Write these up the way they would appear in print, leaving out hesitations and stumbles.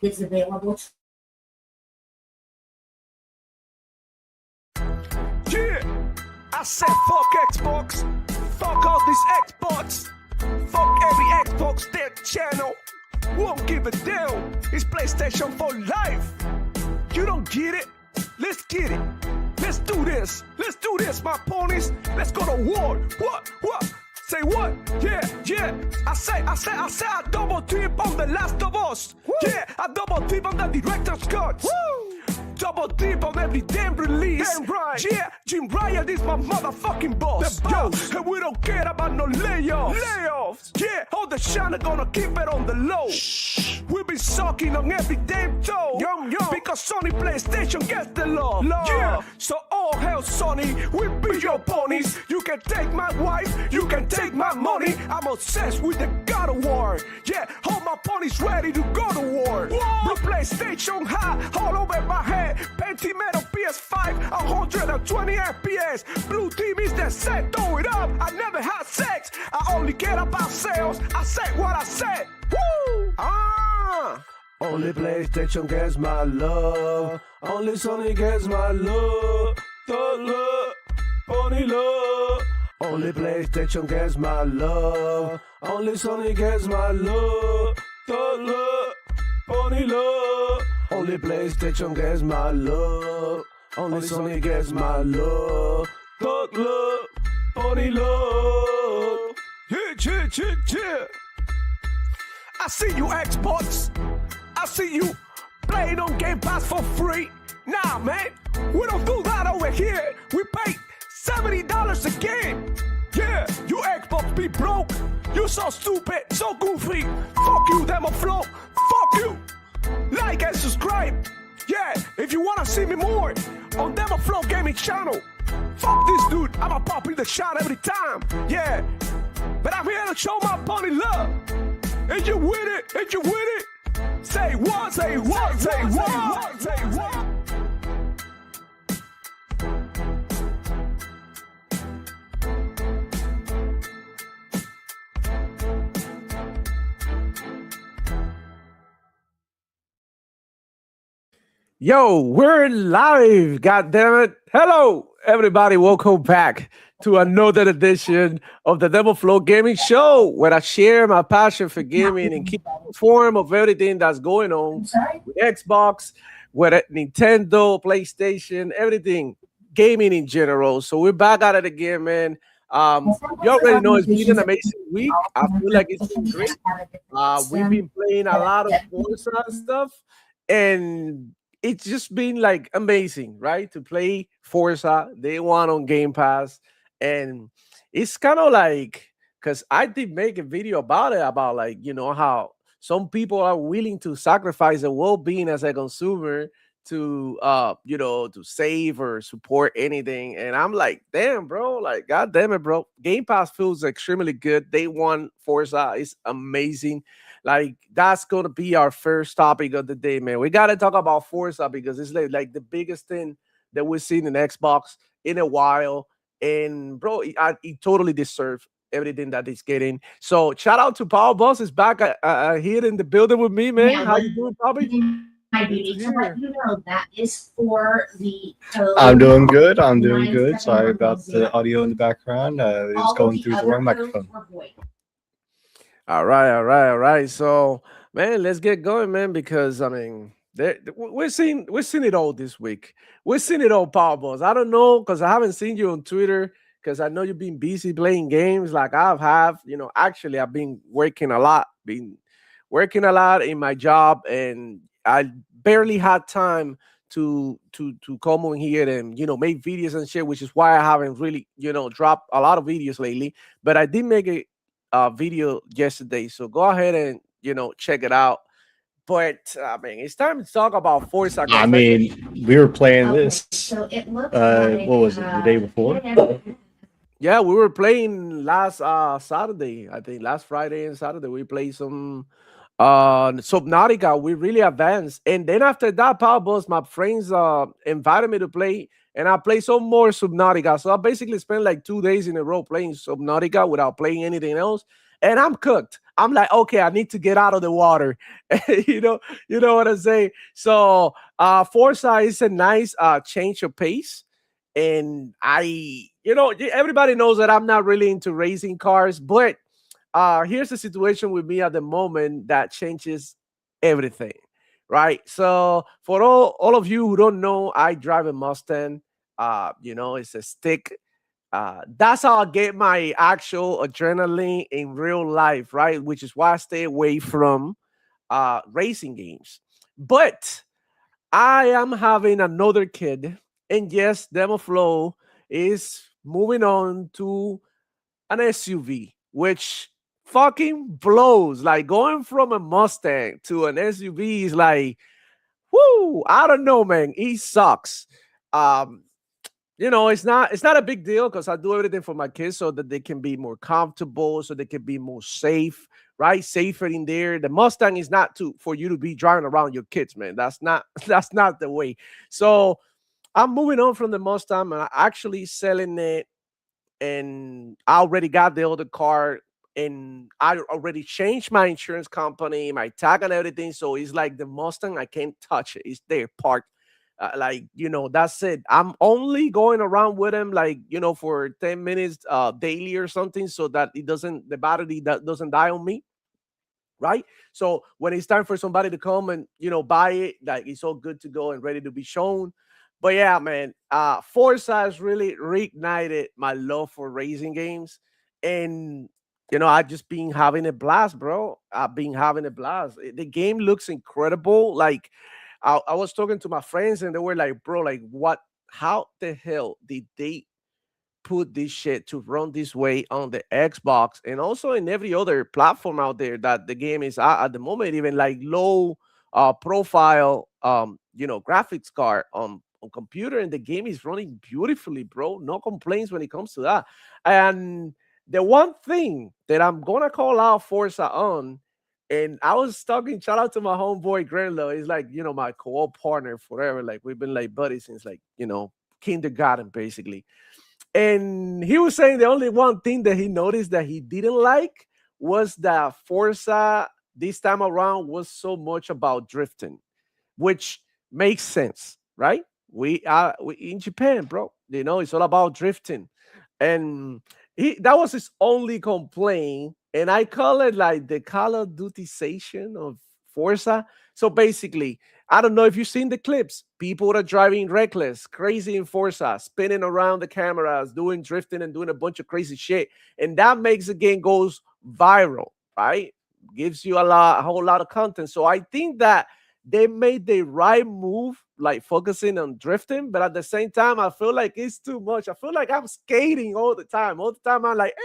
is available. Yeah, I said fuck Xbox, fuck all these Xbox, fuck every Xbox their channel. Won't give a damn. It's PlayStation for life. You don't get it? Let's get it. Let's do this. Let's do this, my ponies. Let's go to war. What? Say what? Yeah. I say, I double tip on The Last of Us. Woo. Yeah, I double tip on the director's cut. Woo. Double dip on every damn release. Damn right. Yeah, Jim Ryan is my motherfucking boss. Yo, and we don't care about no layoffs. Yeah, all the shine gonna keep it on the low. Shh. We be sucking on every damn toe. Because Sony PlayStation gets the love. Yeah, so all hell Sony, we be your ponies. You can take my wife, you can take my money. I'm obsessed with the God of War. Yeah, all my ponies ready to go to war. Blue PlayStation high, all over my head. Pentimetal PS5, 120 FPS. Blue team is the set, throw it up. I never had sex, I only care about sales. I said what I said. Woo! Only PlayStation gets my love. Only Sony gets my love. The love, pony love. Only PlayStation gets my love. Only Sony gets my love. The love, pony love. Only PlayStation gets my love. Only Sony gets my love. Thug love, pony love. Yeah. I see you Xbox. I see you playing on Game Pass for free. Nah, man, we don't do that over here. We pay $70 a game. Yeah, you Xbox be broke. You so stupid, so goofy. Fuck you, Demo Flow. Fuck you. Like and subscribe. Yeah, if you wanna see me more on Demo Flow Gaming channel. Fuck this dude, I'ma pop in the shot every time. Yeah, but I'm here to show my pony love. And you with it? Say what? Yo, we're live, god damn it. Hello, everybody. Welcome back to another edition of the Devil Flow Gaming Show, where I share my passion for gaming and keep informed of everything that's going on with Xbox, with Nintendo, PlayStation, everything, gaming in general. So we're back at it again, man. You already know it's been an amazing week. I feel like it's been great. We've been playing a lot of Forza stuff, and it's just been like amazing, right? To play Forza Day One on Game Pass. And it's kind of like, because I did make a video about it, about like, you know, how some people are willing to sacrifice their well-being as a consumer to to save or support anything. And I'm like, damn, bro, like, god damn it, bro. Game Pass feels extremely good. Day One Forza is amazing. Like, that's gonna be our first topic of the day, man. We gotta talk about Forza because it's like the biggest thing that we've seen in Xbox in a while. And bro, it totally deserves everything that it's getting. So shout out to Power Boss is back here in the building with me, man. How you doing, Bobby? My baby, to let you know that is for the code. I'm doing good. Sorry about the audio in the background. It's going through the wrong microphone. All right. So, man, let's get going, man, because I mean, we're seeing it all this week. We're seeing it all, Power Balls. I don't know, because I haven't seen you on Twitter, because I know you've been busy playing games like I have. You know, actually, I've been working a lot in my job, and I barely had time to come on here and, you know, make videos and shit, which is why I haven't really, you know, dropped a lot of videos lately. But I did make a video yesterday, so go ahead and, you know, check it out. But I mean, it's time to talk about Forza. I mean, we were playing this. So it looks what was it, the day before? Yeah, we were playing last Saturday. I think last Friday and Saturday we played some Subnautica. We really advanced, and then after that, Power Boss, my friends invited me to play, and I played some more Subnautica. So I basically spent like 2 days in a row playing Subnautica without playing anything else. and I'm cooked. I'm like, okay, I need to get out of the water. You know what I'm saying? So Forza is a nice change of pace. And everybody knows that I'm not really into racing cars, but here's the situation with me at the moment that changes everything, right? So for all of you who don't know, I drive a Mustang. It's a stick. That's how I get my actual adrenaline in real life, right? Which is why I stay away from racing games. But I am having another kid, and yes, Demo Flow is moving on to an SUV, which fucking blows. Like going from a Mustang to an SUV is like, whoo, I don't know, man. It sucks. Um, it's not a big deal because I do everything for my kids so that they can be more comfortable, so they can be more safe, right? Safer in there. The Mustang is not to for you to be driving around your kids, man. That's not that's not the way. So I'm moving on from the Mustang and I'm actually selling it, and I already got the other car, and I already changed my insurance company, my tag and everything. So it's like the Mustang, I can't touch it. It's there parked. That's it. I'm only going around with him like, for 10 minutes daily or something so that the battery that doesn't die on me, right? So when it's time for somebody to come and buy it, like it's all good to go and ready to be shown. But yeah, man, Forza has really reignited my love for racing games, and I just been having a blast, bro. I've been having a blast. The game looks incredible. Like I was talking to my friends, and they were like, "Bro, like what? How the hell did they put this shit to run this way on the Xbox and also in every other platform out there that the game is at the moment, even like low profile graphics card on computer, and the game is running beautifully, bro. No complaints when it comes to that. And the one thing that I'm gonna call out Forza on, and I was talking, shout out to my homeboy Grenlo. He's like, my co-op partner forever. Like we've been like buddies since like, kindergarten basically. And he was saying the only one thing that he noticed that he didn't like was that Forza this time around was so much about drifting, which makes sense, right? We in Japan, bro. It's all about drifting, and that was his only complaint. And I call it like the Call of Dutyization of Forza. So basically, I don't know if you've seen the clips. People that are driving reckless, crazy in Forza, spinning around the cameras, doing drifting and doing a bunch of crazy shit, and that makes the game goes viral, right? Gives you a whole lot of content. So I think that they made the right move, like focusing on drifting, but at the same time, I feel like it's too much. I feel like I'm skating all the time. All the time, I'm like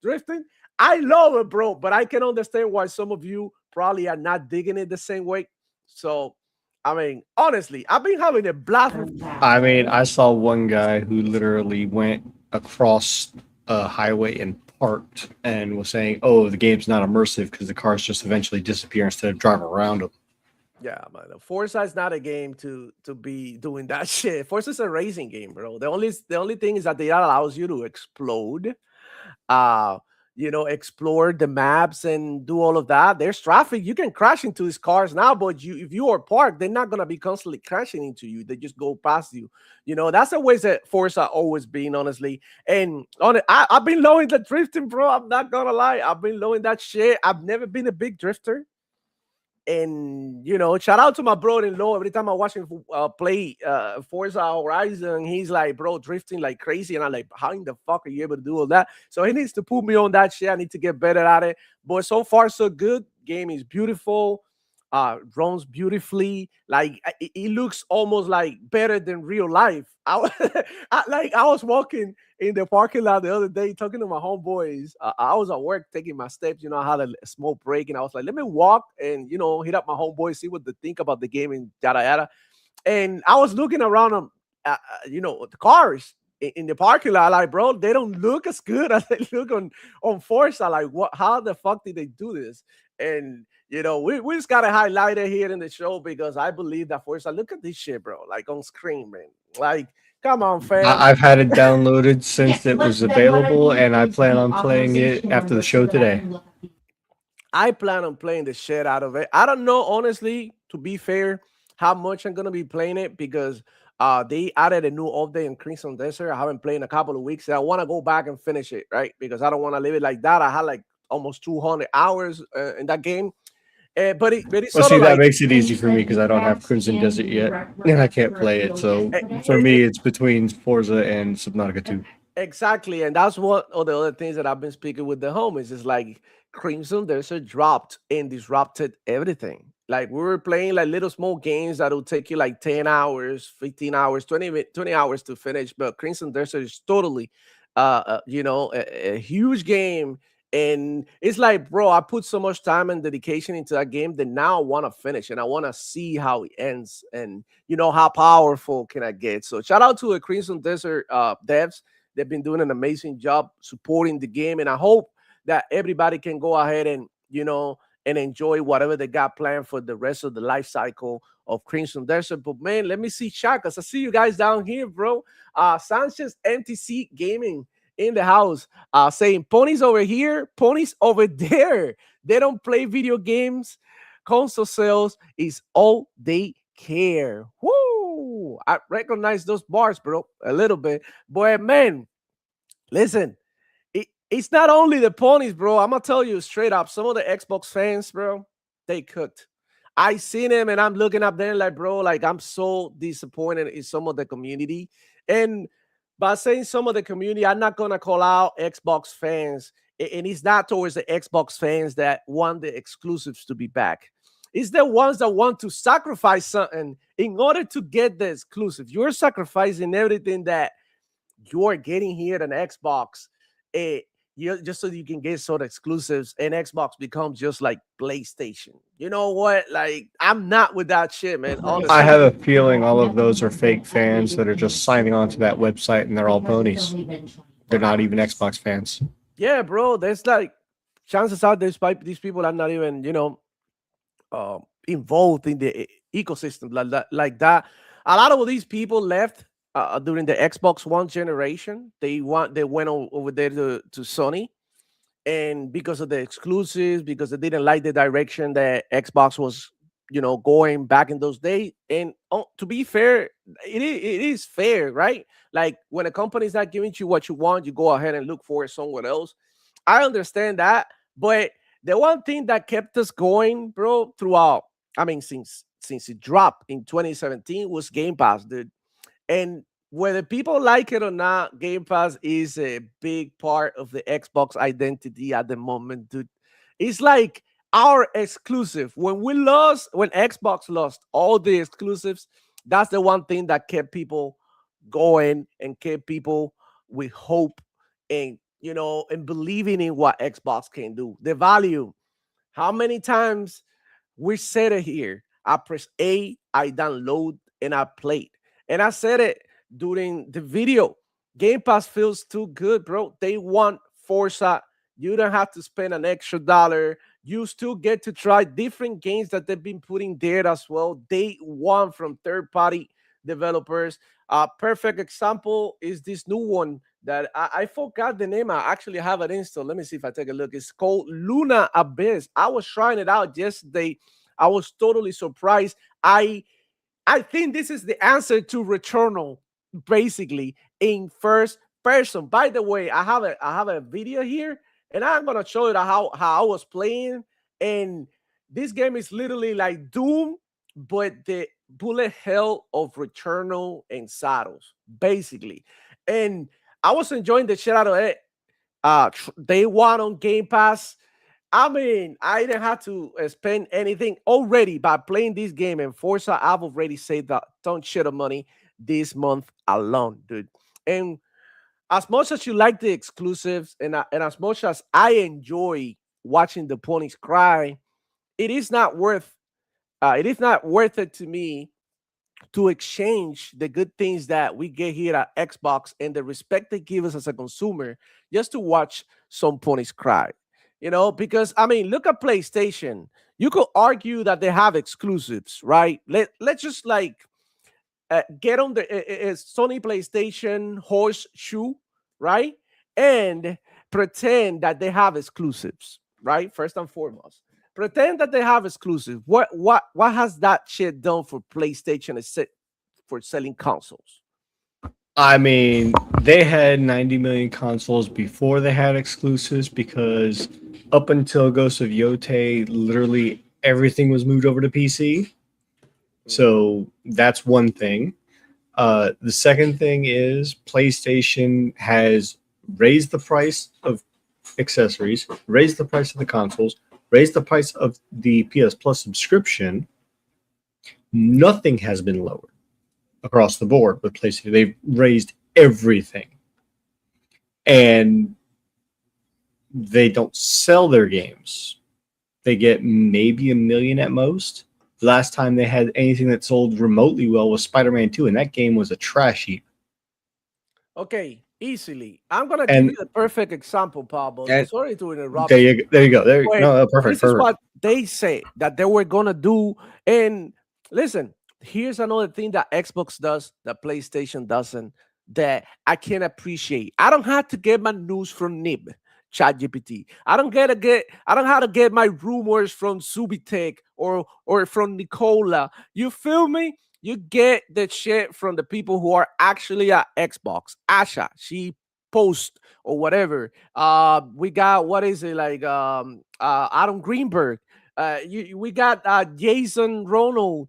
drifting. I love it, bro, but I can understand why some of you probably are not digging it the same way. So, I mean, honestly, I've been having a blast. I mean, I saw one guy who literally went across a highway and parked and was saying, "Oh, the game's not immersive because the cars just eventually disappear instead of driving around them." Yeah, man. Forza is not a game to be doing that shit. Forza is a racing game, bro. The only thing is that it allows you to explode, uh, explore the maps and do all of that. There's traffic. You can crash into these cars now, but if you are parked, they're not gonna be constantly crashing into you. They just go past you. That's the ways that Forza always been, honestly. And on it, I've been loving the drifting, bro. I'm not gonna lie. I've been loving that shit. I've never been a big drifter. And shout out to my brother-in-law. Every time I watch him play Forza Horizon, he's like, bro, drifting like crazy, and I'm like, how in the fuck are you able to do all that? So he needs to put me on that shit. I need to get better at it, but so far so good. Game is beautiful, runs beautifully. Like it looks almost like better than real life. I was walking in the parking lot the other day talking to my homeboys. I was at work taking my steps. I had a small break, and I was like, let me walk and hit up my homeboys, see what they think about the game and yada yada. And I was looking around on, the cars in the parking lot, like, bro, they don't look as good as they look on Forza. Like, what? How the fuck did they do this? And we just gotta highlight it here in the show because I believe that Forza. Look at this shit, bro. Like on screen, man. Like Come on, fam. I've had it downloaded since Yes, it but was then why don't available, you and I give plan the on playing it authorization after the number show so that I today. can look at the- I plan on playing the shit out of it. I don't know, honestly, to be fair, how much I'm gonna be playing it because they added a new update in Crimson Desert. I haven't played in a couple of weeks. I want to go back and finish it, right? Because I don't want to leave it like that. I had like almost 200 hours in that game, but it's Well, sort see, of that like makes it And easy you for me said because I don't have that's Crimson in Desert the yet, rec and I rec can't play it. reveal yet So for that? for me, it's between Forza and Subnautica 2. exactly, and that's one of the other things that I've been speaking with the homies. Is like Crimson Desert dropped and disrupted everything. Like we were playing like little small games that will take you like 10 hours, 15 hours, 20 hours to finish. But Crimson Desert is totally a huge game. And it's like, bro, I put so much time and dedication into that game that now I want to finish and I want to see how it ends and how powerful can I get. So shout out to the Crimson Desert devs. They've been doing an amazing job supporting the game, and I hope that everybody can go ahead and and enjoy whatever they got planned for the rest of the life cycle of Crimson Desert. But man, let me see chat because I see you guys down here, bro. Sanchez MTC Gaming in the house, saying ponies over here, ponies over there. They don't play video games. Console sales is all they care. Woo! I recognize those bars, bro, a little bit. Boy, man, listen, it's not only the ponies, bro. I'm gonna tell you straight up. Some of the Xbox fans, bro, they cooked. I seen him and I'm looking up there like, bro, like I'm so disappointed in some of the community. And by saying some of the community, I'm not gonna call out Xbox fans, and it's not towards the Xbox fans that want the exclusives to be back. It's the ones that want to sacrifice something in order to get the exclusive. You're sacrificing everything that you're getting here at an Xbox, it you just so you can get sort of exclusives, and Xbox becomes just like PlayStation. You know what? Like I'm not with that shit, man. I Honestly, have a feeling all of those are fake fans that are just signing on to that website and they're all Because it's ponies. only been 24 They're not even hours. Xbox fans. yeah, bro. There's like chances are these people are not even involved in the ecosystem like that. A lot of these people left during the Xbox One generation. They went over there to Sony, and because of the exclusives, because they didn't like the direction that Xbox was, going back in those days. And to be fair, it is fair, right? Like when a company is not giving you what you want, you go ahead and look for it somewhere else. I understand that, but the one thing that kept us going, bro, throughout, I mean, since it dropped in 2017 was Game Pass, dude. And whether people like it or not, Game Pass is a big part of the Xbox identity at the moment, dude. It's like our exclusive. When Xbox lost all the exclusives, that's the one thing that kept people going and kept people with hope and and believing in what Xbox can do. The value. How many times we said it here? I press A, I download, and I played. And I said it during the video. Game Pass feels too good, bro. They want Forza. You don't have to spend an extra dollar. You still get to try different games that they've been putting there as well. They want from third party developers. A perfect example is this new one that I forgot the name. I actually have it installed. Let me see if I take a look. It's called Luna Abyss. I was trying it out yesterday. I was totally surprised. I think this is the answer to Returnal, basically in first person. By the way, I have a video here, and I'm gonna show you how I was playing. And this game is literally like Doom, but the bullet hell of Returnal and Saddles, basically. And I was enjoying the shit out of it. Day one on Game Pass. I mean, I didn't have to spend anything already by playing this game, and Forza. I've already saved a ton shit of money this month alone, dude. And as much as you like the exclusives, and as much as I enjoy watching the ponies cry, it is not worth. It is not worth it to me to exchange the good things that we get here at Xbox and the respect they give us as a consumer just to watch some ponies cry. Because I mean, look at PlayStation. You could argue that they have exclusives, right? Let's just like get on the Sony PlayStation horseshoe, right? And pretend that they have exclusives, right? First and foremost, pretend that they have exclusives. What has that shit done for PlayStation for selling consoles? I mean, they had 90 million consoles before they had exclusives because up until Ghost of Yotei, literally everything was moved over to PC. So that's one thing. The second thing is PlayStation has raised the price of accessories, raised the price of the consoles, raised the price of the PS Plus subscription. Nothing has been lowered across the board with PlayStation. They've raised everything. And they don't sell their games. They get maybe 1 million at most. The last time they had anything that sold remotely well was Spider-Man 2, and that game was a trash heap. Okay, easily. I'm gonna give you the perfect example, Pablo. And Sorry to interrupt. There you go. No, perfect. This is what they say that they were gonna do. And listen, here's another thing that Xbox does that PlayStation doesn't, that I can appreciate. I don't have to get my news from Nib, ChatGPT. I don't have to get my rumors from Subitech or from Nicola. You feel me? You get the shit from the people who are actually at Xbox. Asha, she post or whatever. We got, what is it, like Adam Greenberg. We got Jason Ronald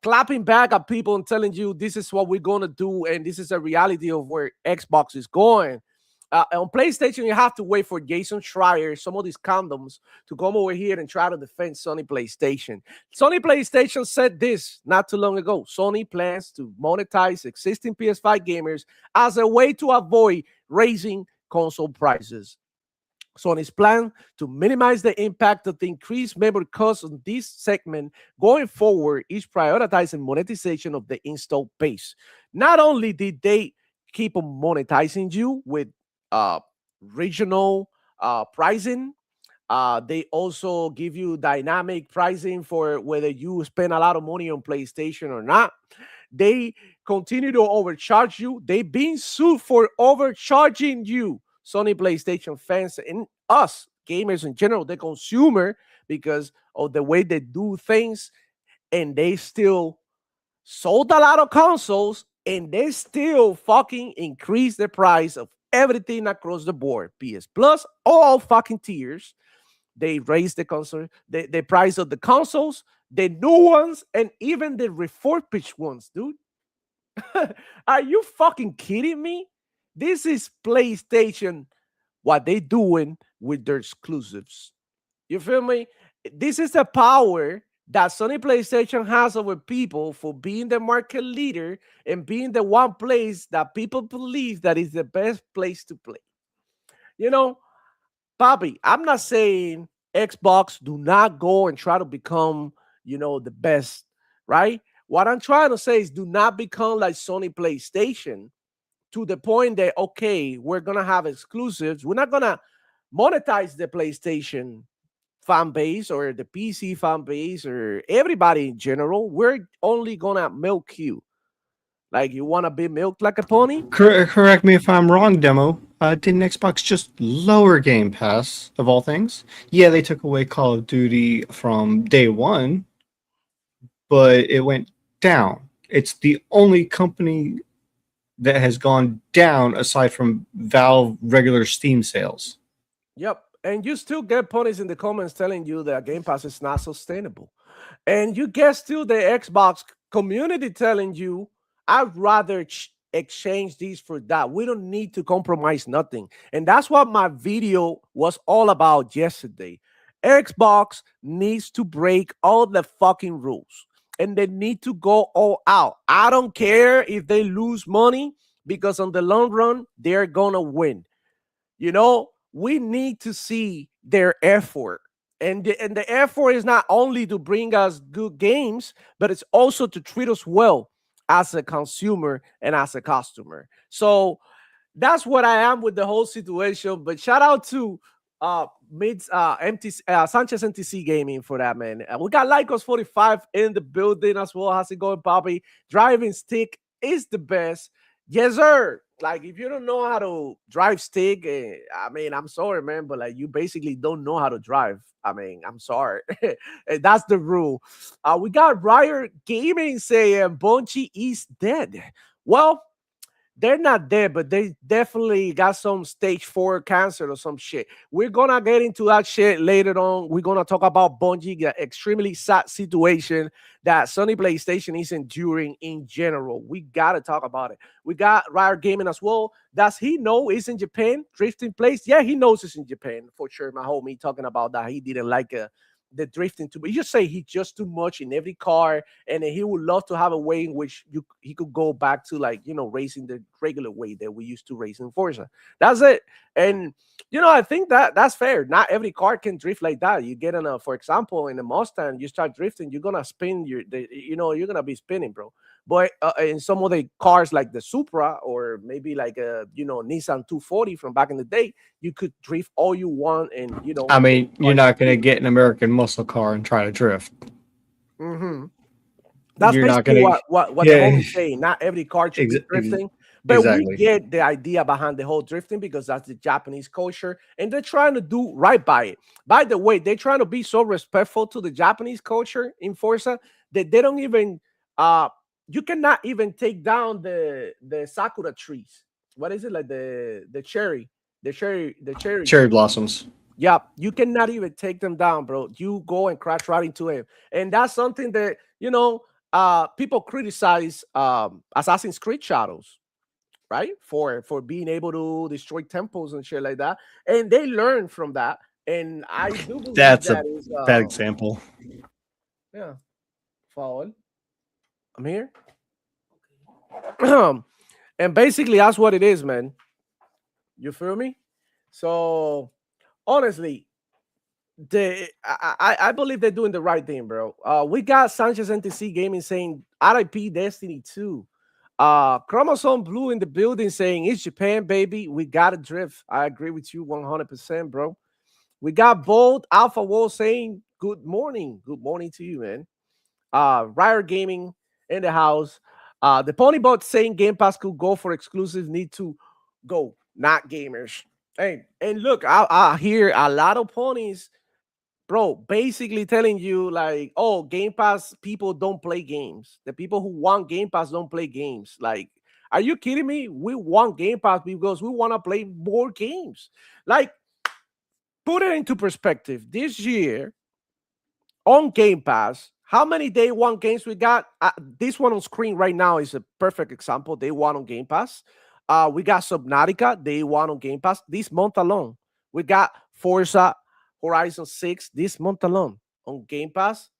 clapping back at people and telling you this is what we're gonna do and this is a reality of where Xbox is going. On PlayStation, you have to wait for Jason Schreier, some of these condoms, to come over here and try to defend Sony PlayStation. Sony PlayStation said this not too long ago. Sony plans to monetize existing PS5 gamers as a way to avoid raising console prices. Sony's plan to minimize the impact of the increased memory costs on this segment going forward is prioritizing monetization of the install base. Not only did they keep on monetizing you with regional pricing, they also give you dynamic pricing for whether you spend a lot of money on PlayStation or not. They continue to overcharge you. They've been sued for overcharging you, Sony PlayStation fans and us gamers in general, the consumer, because of the way they do things. And they still sold a lot of consoles and they still fucking increase the price of everything across the board. PS Plus, all fucking tiers. They raised the console, the price of the consoles, the new ones, and even the refurbished ones, dude. Are you fucking kidding me? This is PlayStation, what they doing with their exclusives. You feel me? This is the power that Sony PlayStation has over people for being the market leader and being the one place that people believe that is the best place to play. You know, Bobby, I'm not saying Xbox do not go and try to become, the best, right? What I'm trying to say is do not become like Sony PlayStation to the point that, okay, we're going to have exclusives. We're not going to monetize the PlayStation fan base or the PC fan base or everybody in general. We're only going to milk you. Like, you want to be milked like a pony? Correct me if I'm wrong, Demo. Didn't Xbox just lower Game Pass, of all things? Yeah, they took away Call of Duty from day one, but it went down. It's the only company that has gone down aside from Valve regular Steam sales. Yep. And you still get ponies in the comments telling you that Game Pass is not sustainable. And you get still the Xbox community telling you, I'd rather exchange these for that. We don't need to compromise nothing. And that's what my video was all about yesterday. Xbox needs to break all the fucking rules and they need to go all out. I don't care if they lose money because on the long run, they're going to win. We need to see their effort. And the effort is not only to bring us good games, but it's also to treat us well as a consumer and as a customer. So that's what I am with the whole situation. But shout out to meets Sanchez NTC Gaming for that, man. We got Lycos 45 in the building as well. How's it going, Bobby? Driving stick is the best. Yes, sir. Like, if you don't know how to drive stick, I mean, I'm sorry, man, but like, you basically don't know how to drive. I mean, I'm sorry. That's the rule. We got Riot Gaming saying Bungie is dead. Well, they're not dead, but they definitely got some stage 4 cancer or some shit. We're gonna get into that shit later on. We're gonna talk about Bungie, the extremely sad situation that Sony PlayStation is enduring in general. We gotta talk about it. We got Riot Gaming as well. Does he know it's in Japan? Drifting place? Yeah, he knows it's in Japan for sure. My homie talking about that. He didn't like the drifting too, but you just say he just too much in every car, and then he would love to have a way in which he could go back to, like, racing the regular way that we used to race in Forza. That's it. And I think that's fair. Not every car can drift like that. You get for example, in a Mustang, you start drifting, you're gonna spin you're gonna be spinning, bro. But in some of the cars like the Supra, or maybe like a Nissan 240 from back in the day, you could drift all you want, and I mean, you're not going to get an American muscle car and try to drift. Mm-hmm. That's You're not basically gonna, what the yeah, homie's saying. Not every car should be drifting, but we exactly. get the idea behind the whole drifting, because that's the Japanese culture, and they're trying to do right by it. By the way, they're trying to be so respectful to the Japanese culture in Forza that they don't even you cannot even take down the sakura trees. What is it, like the cherry Cherry blossoms. Yeah, you cannot even take them down, bro. You go and crash right into him. And that's something that, people criticize Assassin's Creed Shadows, right? For being able to destroy temples and shit like that. And they learn from that. And I do believe That's that a is bad example. yeah, forward. I'm here. And basically that's what it is, man. You feel me? So honestly, I believe they're doing the right thing, bro. We got Sanchez NTC Gaming saying RIP Destiny 2. Chromosome Blue in the building saying it's Japan, baby. We gotta drift. I agree with you 100%, bro. We got Bold Alpha Wall saying good morning. Good morning to you, man. Riot Gaming in the house. The Ponybot saying Game Pass could go for exclusive. Need to go, not gamers. Hey, and look, I hear a lot of ponies, bro, basically telling you like, oh, Game Pass people don't play games. The people who want Game Pass don't play games. Like, are you kidding me? We want Game Pass because we want to play more games. Like, put it into perspective. This year on Game Pass, how many day one games we got? This one on screen right now is a perfect example. Day one on Game Pass. We got Subnautica, day one on Game Pass. This month alone, we got Forza Horizon 6 this month alone on Game Pass.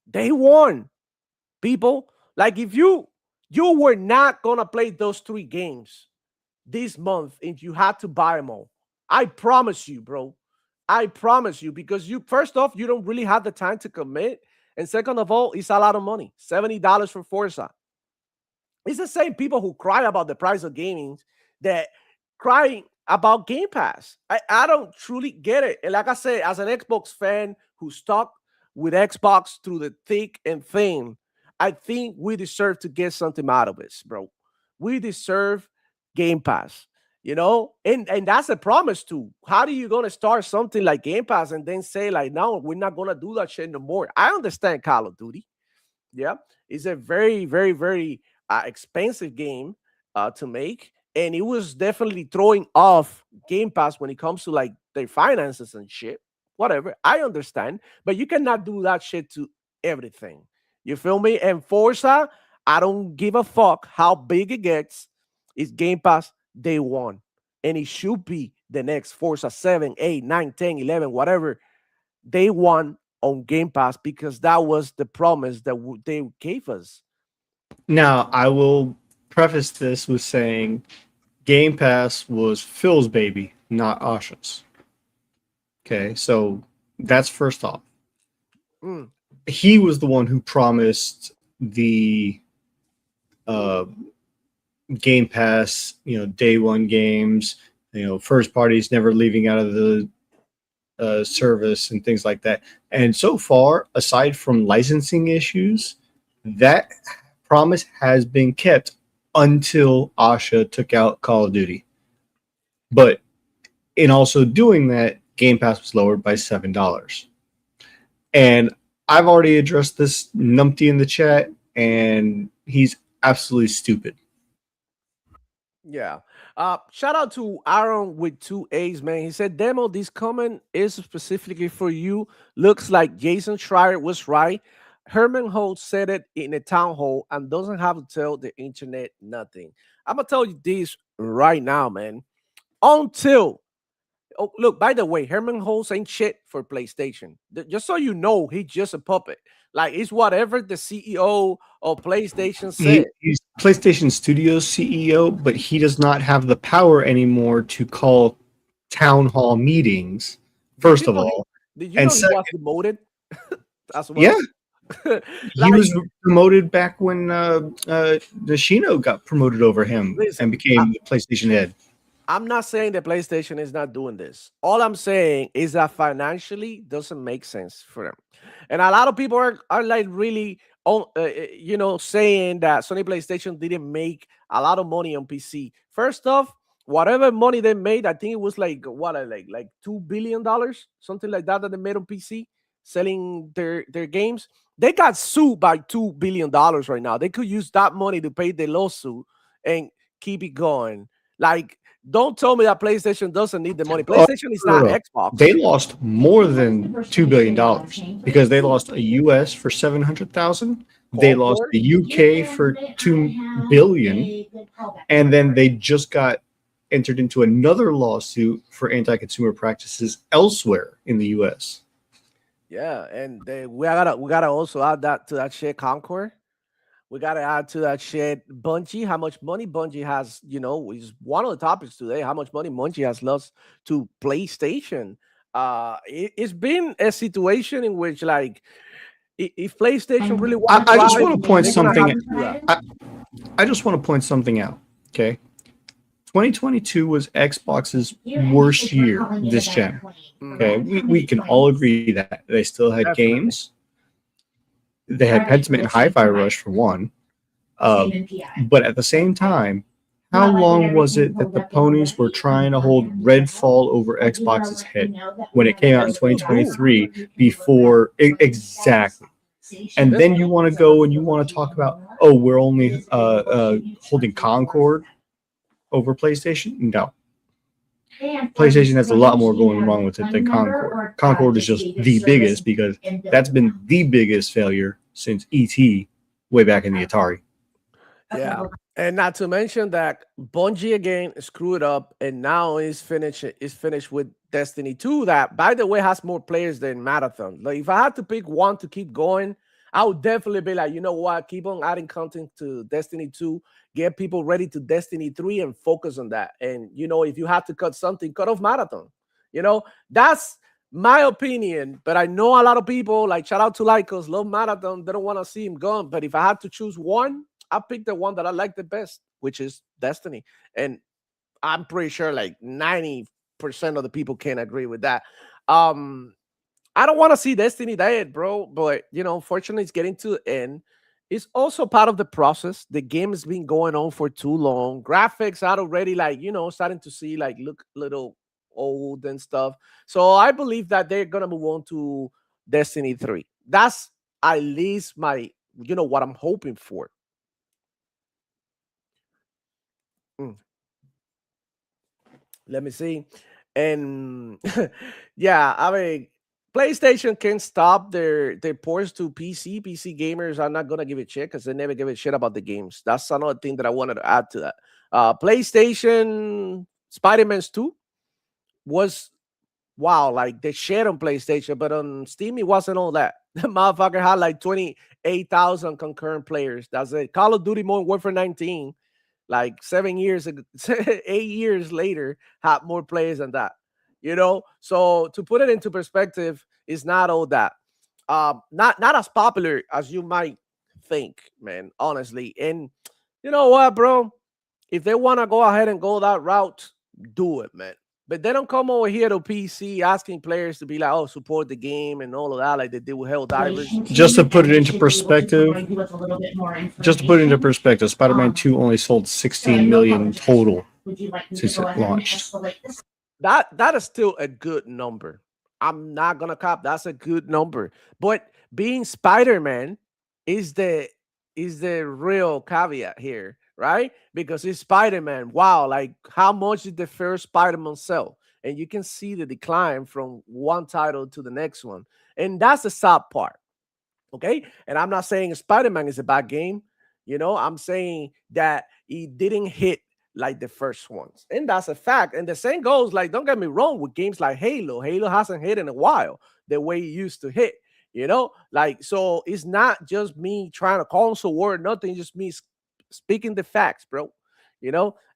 Day one, people. Like, if you were not gonna play those 3 games this month and you had to buy them all, I promise you, bro. I promise you, because first off, you don't really have the time to commit. And second of all, it's a lot of money. $70 for Forza. It's the same people who cry about the price of gaming that crying about Game Pass. I don't truly get it. And like I said, as an Xbox fan who stuck with Xbox through the thick and thin, I think we deserve to get something out of this, bro. We deserve Game Pass, and that's a promise too. How are you gonna start something like Game Pass and then say like, no, we're not gonna do that shit no more? I understand Call of Duty. Yeah, it's a very, very, very expensive game to make, and it was definitely throwing off Game Pass when it comes to like their finances and shit. Whatever, I understand, but you cannot do that shit to everything. You feel me? And Forza, I don't give a fuck how big it gets. It's Game Pass day one, and it should be the next Forza 7, 8, 9, 10, 11, whatever, day one on Game Pass, because that was the promise that they gave us. Now, I will preface this with saying Game Pass was Phil's baby, not Asha's. Okay, so that's first off. He was the one who promised the Game Pass, day one games, first parties never leaving out of the service and things like that. And so far, aside from licensing issues, that promise has been kept until Asha took out Call of Duty. But in also doing that, Game Pass was lowered by $7. And I've already addressed this numpty in the chat, and he's absolutely stupid. Yeah. Shout out to Aaron with 2 A's, man. He said, Demo, this comment is specifically for you. Looks like Jason Schreier was right. Herman Holt said it in a town hall and doesn't have to tell the internet nothing. I'm going to tell you this right now, man. Until, oh, look, by the way, Herman Holtz ain't shit for PlayStation. Just so you know, he's just a puppet. Like, it's whatever the CEO of PlayStation said. He's PlayStation Studios CEO, but he does not have the power anymore to call town hall meetings, first of all. Did you know he was demoted as well? Yeah. He was promoted back when Nishino got promoted over him and became the PlayStation head. I'm not saying that PlayStation is not doing this. All I'm saying is that financially doesn't make sense for them. And a lot of people are like really, saying that Sony PlayStation didn't make a lot of money on PC. First off, whatever money they made, I think it was like $2 billion, something like that they made on PC selling their games. They got sued by $2 billion right now. They could use that money to pay the lawsuit and keep it going. Like, don't tell me that PlayStation doesn't need the money. PlayStation is not Xbox. They lost more than $2 billion because they lost a US for 700,000. They lost the UK for 2 billion, and then they just got entered into another lawsuit for anti-consumer practices elsewhere in the US. Yeah, and we gotta also add that to that shit Concord. We got to add to that shit Bungie, how much money Bungie has, is one of the topics today, how much money Bungie has lost to PlayStation. It's been a situation in which, like, if PlayStation really wants I just want to point something I just want to point something out, okay? 2022 was Xbox's worst year this gen. Okay, we can all agree that they still had games. They had Pentiment and Hi-Fi Rush for one. But at the same time, how long was it that the ponies were trying to hold Redfall over Xbox's head when it came out in 2023 before exactly? And then you want to go and you want to talk about, oh, we're only holding Concord over PlayStation? No. PlayStation has a lot more going wrong with it than Concord. Concord is just the biggest because that's been the biggest failure since ET way back in the Atari. Yeah, and not to mention that Bungie again screwed up, and now is finished with Destiny 2. That, by the way, has more players than Marathon. Like, if I had to pick one to keep going, I would definitely be like, you know what, keep on adding content to Destiny 2, get people ready to Destiny 3, and focus on that. And if you have to cut something, cut off Marathon. That's my opinion, but I know a lot of people, like, shout out to Lycos, love Marathon. They don't want to see him gone. But if I had to choose one, I picked the one that I like the best, which is Destiny. And I'm pretty sure like 90% of the people can agree with that. I don't want to see Destiny dead, bro. But, unfortunately, it's getting to the end. It's also part of the process. The game has been going on for too long. Graphics are already like, starting to see like look a little old and stuff. So I believe that they're going to move on to Destiny 3. That's at least my, what I'm hoping for. Let me see. And yeah, I mean, PlayStation can stop their ports to PC. PC gamers are not gonna give it shit because they never give a shit about the games. That's another thing that I wanted to add to that. PlayStation Spider-Man 2 was like the shit on PlayStation, but on Steam it wasn't all that. The motherfucker had like 28,000 concurrent players. That's it. Call of Duty Modern Warfare 19, like 7 years ago, 8 years later, had more players than that. So to put it into perspective, it's not all that. Not as popular as you might think, man, honestly. And you know what, bro? If they want to go ahead and go that route, do it, man. But they don't come over here to PC asking players to be like, oh, support the game and all of that, like they did with Helldivers. Just to put it into And we should be able to perspective, provide you with a little bit more just to put it into information. perspective, Spider-Man 2 only sold 16 million total Would you like me to since go it ahead and launched. escalate this? That is still a good number. I'm not gonna cop. That's a good number. But being Spider-Man is the real caveat here, right? Because it's Spider-Man. Wow, like how much did the first Spider-Man sell? And you can see the decline from one title to the next one. And that's the sad part. Okay. And I'm not saying Spider-Man is a bad game. I'm saying that it didn't hit like the first ones. And that's a fact. And the same goes, like, don't get me wrong, with games like Halo. Halo hasn't hit in a while the way it used to hit. Like, so it's not just me trying to console word, nothing, just me speaking the facts, bro.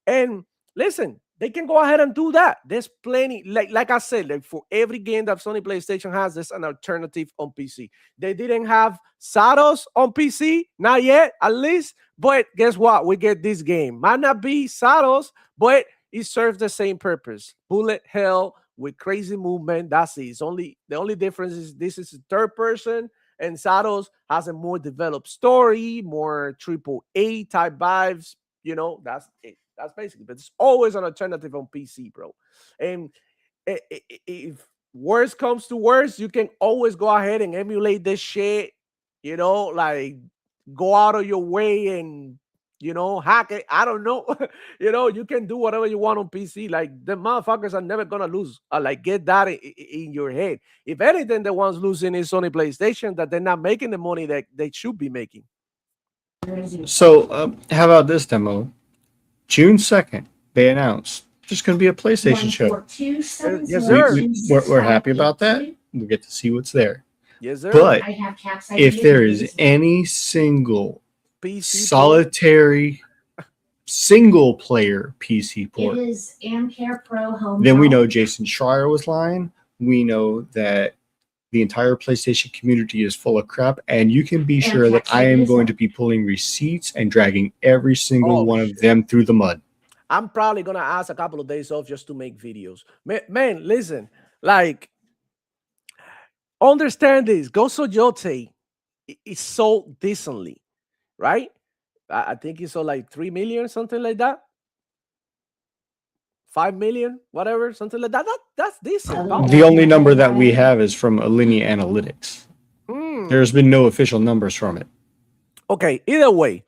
And listen, they can go ahead and do that. There's plenty, like I said, like for every game that Sony PlayStation has, there's an alternative on PC. They didn't have Sados on PC, not yet, at least. But guess what? We get this game. Might not be Sados, but it serves the same purpose. Bullet hell with crazy movement. That's it. The only difference is this is a third person, and Sados has a more developed story, more AAA type vibes. That's it. That's basically, but it's always an alternative on PC, bro. And if worst comes to worst, you can always go ahead and emulate this shit, like go out of your way and, hack it. I don't know. You can do whatever you want on PC. Like the motherfuckers are never going to lose. Like get that in your head. If anything, the ones losing is Sony PlayStation, that they're not making the money that they should be making. So, how about this demo? June 2nd, they announced there's going to be a PlayStation show. Yes, sir. We're happy about that. We get to see what's there. Yes, sir. But if there is any single PC solitary single player PC port, it is Amcare Pro Home. Then we know Jason Schreier was lying. We know that the entire PlayStation community is full of crap, and you can be sure that I am going to be pulling receipts and dragging every single one of them through the mud. I'm probably going to ask a couple of days off just to make videos. Man, listen, like, understand this. Gozo Yote is sold decently, right? I think he sold like 3 million, something like that. 5 million, whatever, something like that. That's decent. The only number that we have is from Alinea Analytics. There's been no official numbers from it. Okay, either way,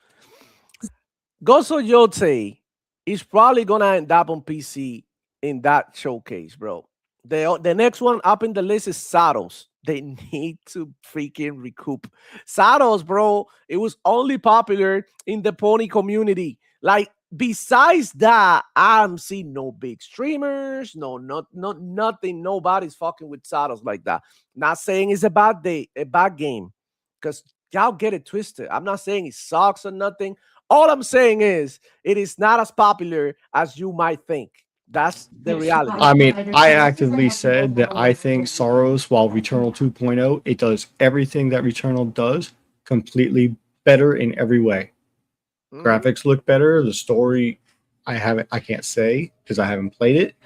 Gozo Yote is probably gonna end up on PC in that showcase, bro. The next one up in the list is Sados. They need to freaking recoup Sados, bro. It was only popular in the pony community. Like, besides that, I'm seeing no big streamers, nothing. Nobody's fucking with Sados like that. Not saying it's a bad game, because y'all get it twisted. I'm not saying it sucks or nothing. All I'm saying is it is not as popular as you might think. That's the reality. I mean, I actively said that I think Sorrows, while Returnal 2.0, it does everything that Returnal does completely better in every way. Graphics look better. The story, I can't say because I haven't played it.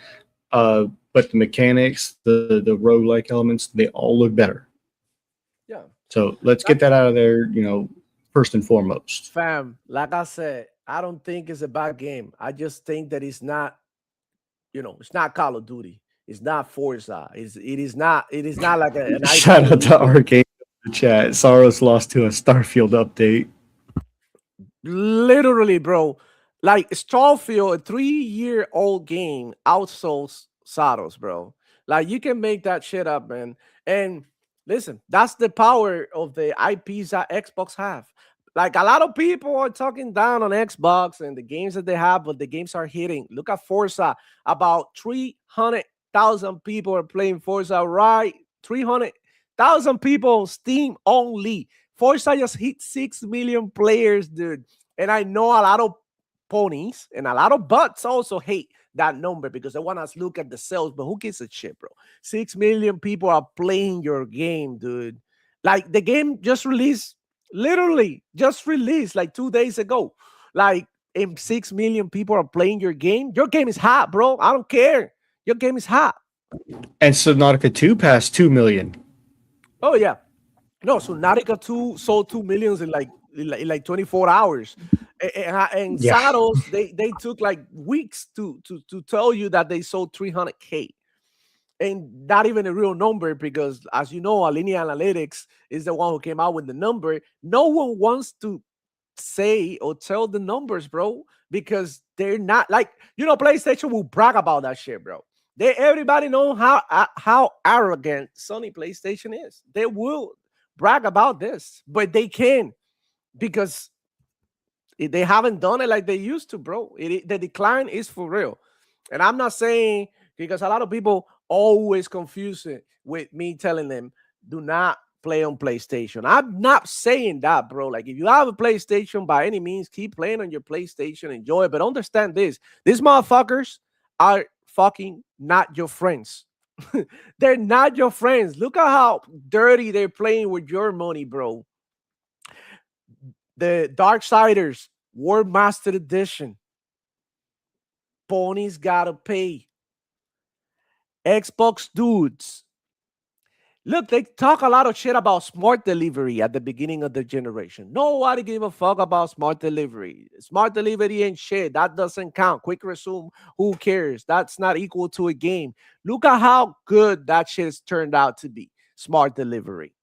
But the mechanics, the roguelike elements, they all look better. Yeah. So let's get that out of there, first and foremost. Fam, like I said, I don't think it's a bad game. I just think that it's not, it's not Call of Duty. It's not Forza. It is not like an Shout out to Arcade in the chat. Sorrows lost to a Starfield update. Literally, bro. Like Starfield, a 3-year-old game, outsold Sados, bro. Like, you can make that shit up, man. And listen, that's the power of the IPs that Xbox have. Like, a lot of people are talking down on Xbox and the games that they have, but the games are hitting. Look at Forza. About 300,000 people are playing Forza, right? 300,000 people on Steam only. Forza just hit 6 million players, dude. And I know a lot of ponies and a lot of bots also hate that number because they want us to look at the sales, but who gives a shit, bro? 6 million people are playing your game, dude. Like, the game just released, literally just released like 2 days ago. Like, if 6 million people are playing your game is hot, bro. I don't care. Your game is hot. And Subnautica 2 passed 2 million. Oh yeah. No, Subnautica 2 sold 2 millions in like 24 hours. And Yeah. Saddles, they took like weeks to tell you that they sold 300K. And not even a real number, because as you know, Alinea Analytics is the one who came out with the number. No one wants to say or tell the numbers, bro, because they're not like, PlayStation will brag about that shit, bro. Everybody know how arrogant Sony PlayStation is. They will brag about this, but they can, because they haven't done it like they used to, bro. The decline is for real. And I'm not saying, because a lot of people always confuse it with me telling them, do not play on PlayStation. I'm not saying that, bro. Like, if you have a PlayStation, by any means, keep playing on your PlayStation, enjoy it. But understand this: these motherfuckers are fucking not your friends. They're not your friends. Look at how dirty they're playing with your money, bro. The Darksiders World Master Edition. Ponies gotta pay. Xbox dudes. Look, they talk a lot of shit about smart delivery at the beginning of the generation. Nobody give a fuck about smart delivery. Smart delivery ain't shit. That doesn't count. Quick resume, who cares? That's not equal to a game. Look at how good that shit has turned out to be. Smart delivery.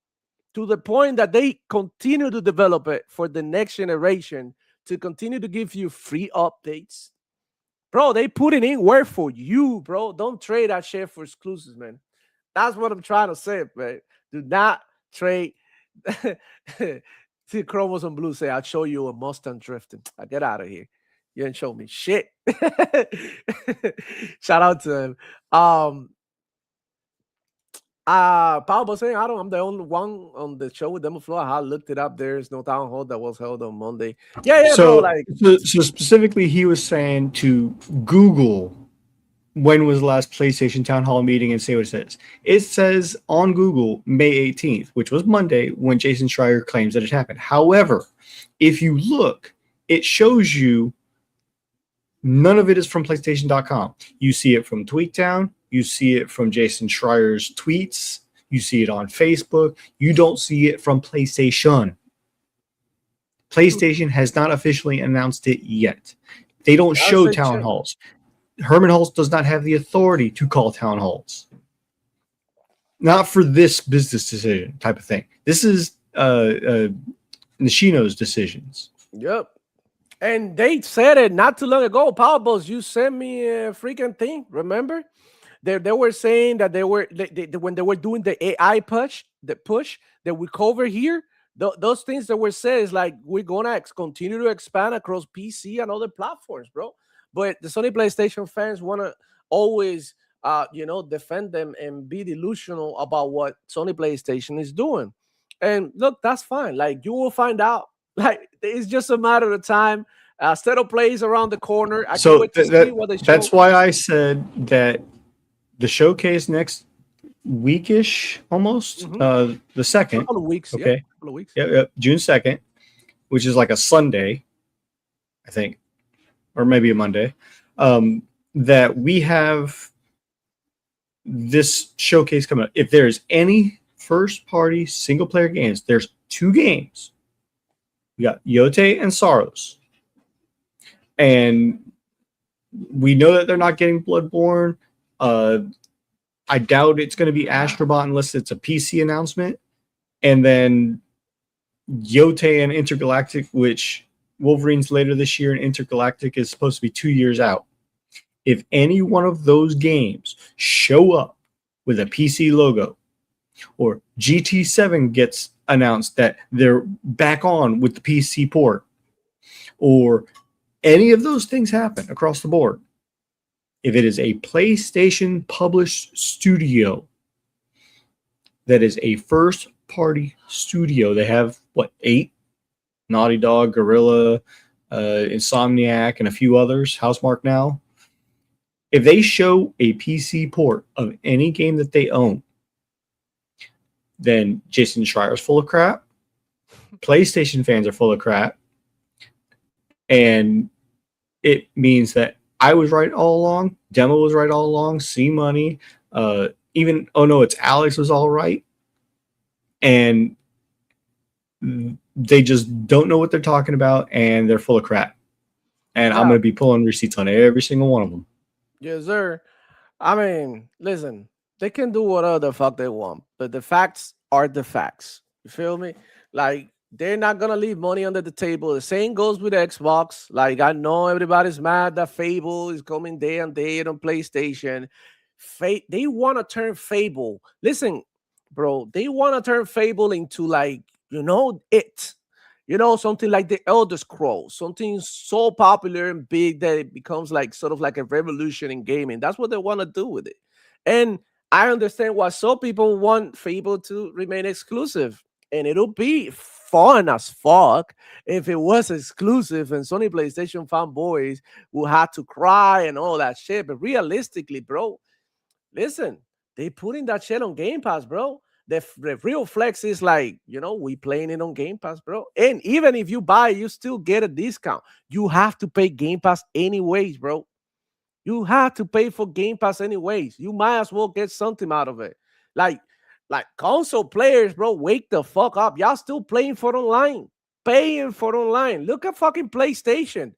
To the point that they continue to develop it for the next generation, to continue to give you free updates. Bro, they put it in work for you, bro. Don't trade that shit for exclusives, man. That's what I'm trying to say, man. Do not trade. See, Chromosome Blue say, I'll show you a Mustang drifting. I get out of here. You didn't show me shit. Shout out to him. Paul was saying, I'm the only one on the show with Demo Flow. I looked it up. There's no town hall that was held on Monday. Yeah, So, bro. Like, so specifically, he was saying to Google when was the last PlayStation Town Hall meeting and say what it says. It says on Google May 18th, which was Monday, when Jason Schreier claims that it happened. However, if you look, it shows you none of it is from PlayStation.com. You see it from Tweaktown. You see it from Jason Schreier's tweets. You see it on Facebook. You don't see it from PlayStation. PlayStation has not officially announced it yet. They don't show town halls. Herman Hulst does not have the authority to call town halls. Not for this business decision type of thing. This is Nishino's decisions. Yep. And they said it not too long ago. Power Balls, you sent me a freaking thing. Remember? They were saying that when they were doing the AI push that we cover here, those things that were said is like, we're gonna continue to expand across PC and other platforms, bro. But the Sony PlayStation fans want to always, defend them and be delusional about what Sony PlayStation is doing. And look, that's fine. Like, you will find out. Like, it's just a matter of time. Stetto plays around the corner. I can't wait to see what they show. That's why I said that the showcase next weekish, almost the 2nd. Couple of weeks. Okay. Yeah, couple of weeks. Yeah, June 2nd, which is like a Sunday, I think, or maybe a Monday, that we have this showcase coming up. If there's any first-party single-player games, there's 2 games. We got Yote and Saros. And we know that they're not getting Bloodborne. I doubt it's going to be Astrobot unless it's a PC announcement. And then Yote and Intergalactic, which Wolverine's later this year, and Intergalactic is supposed to be 2 years out. If any one of those games show up with a PC logo, or GT7 gets announced that they're back on with the PC port, or any of those things happen across the board, if it is a PlayStation published studio that is a first party studio, they have 8? Naughty Dog, Gorilla, Insomniac, and a few others, Housemarque now. If they show a PC port of any game that they own, then Jason Schreier's full of crap. PlayStation fans are full of crap. And it means that I was right all along. Demo was right all along. C Money, even oh no, it's Alex was all right, and they just don't know what they're talking about, and they're full of crap. And I'm Yeah, going to be pulling receipts on every single one of them. yes, sir. I mean, listen, they can do whatever the fuck they want, but the facts are the facts. You feel me? Like, they're not gonna leave money under the table. The same goes with Xbox. Like, I know everybody's mad that Fable is coming day and day on PlayStation. They want to turn Fable. Listen, bro, they want to turn Fable into, like, something like the Elder Scrolls, something so popular and big that it becomes like sort of like a revolution in gaming. That's what they want to do with it. And I understand why some people want Fable to remain exclusive. And it'll be fun as fuck if it was exclusive and Sony PlayStation fanboys will have to cry and all that shit. But realistically, bro, listen, they putting that shit on Game Pass, bro. The real flex is like, we playing it on Game Pass, bro. And even if you buy, you still get a discount. You have to pay Game Pass anyways, bro. You have to pay for Game Pass anyways. You might as well get something out of it. Like, like console players, bro, wake the fuck up. Y'all still playing for online, paying for online. Look at fucking PlayStation.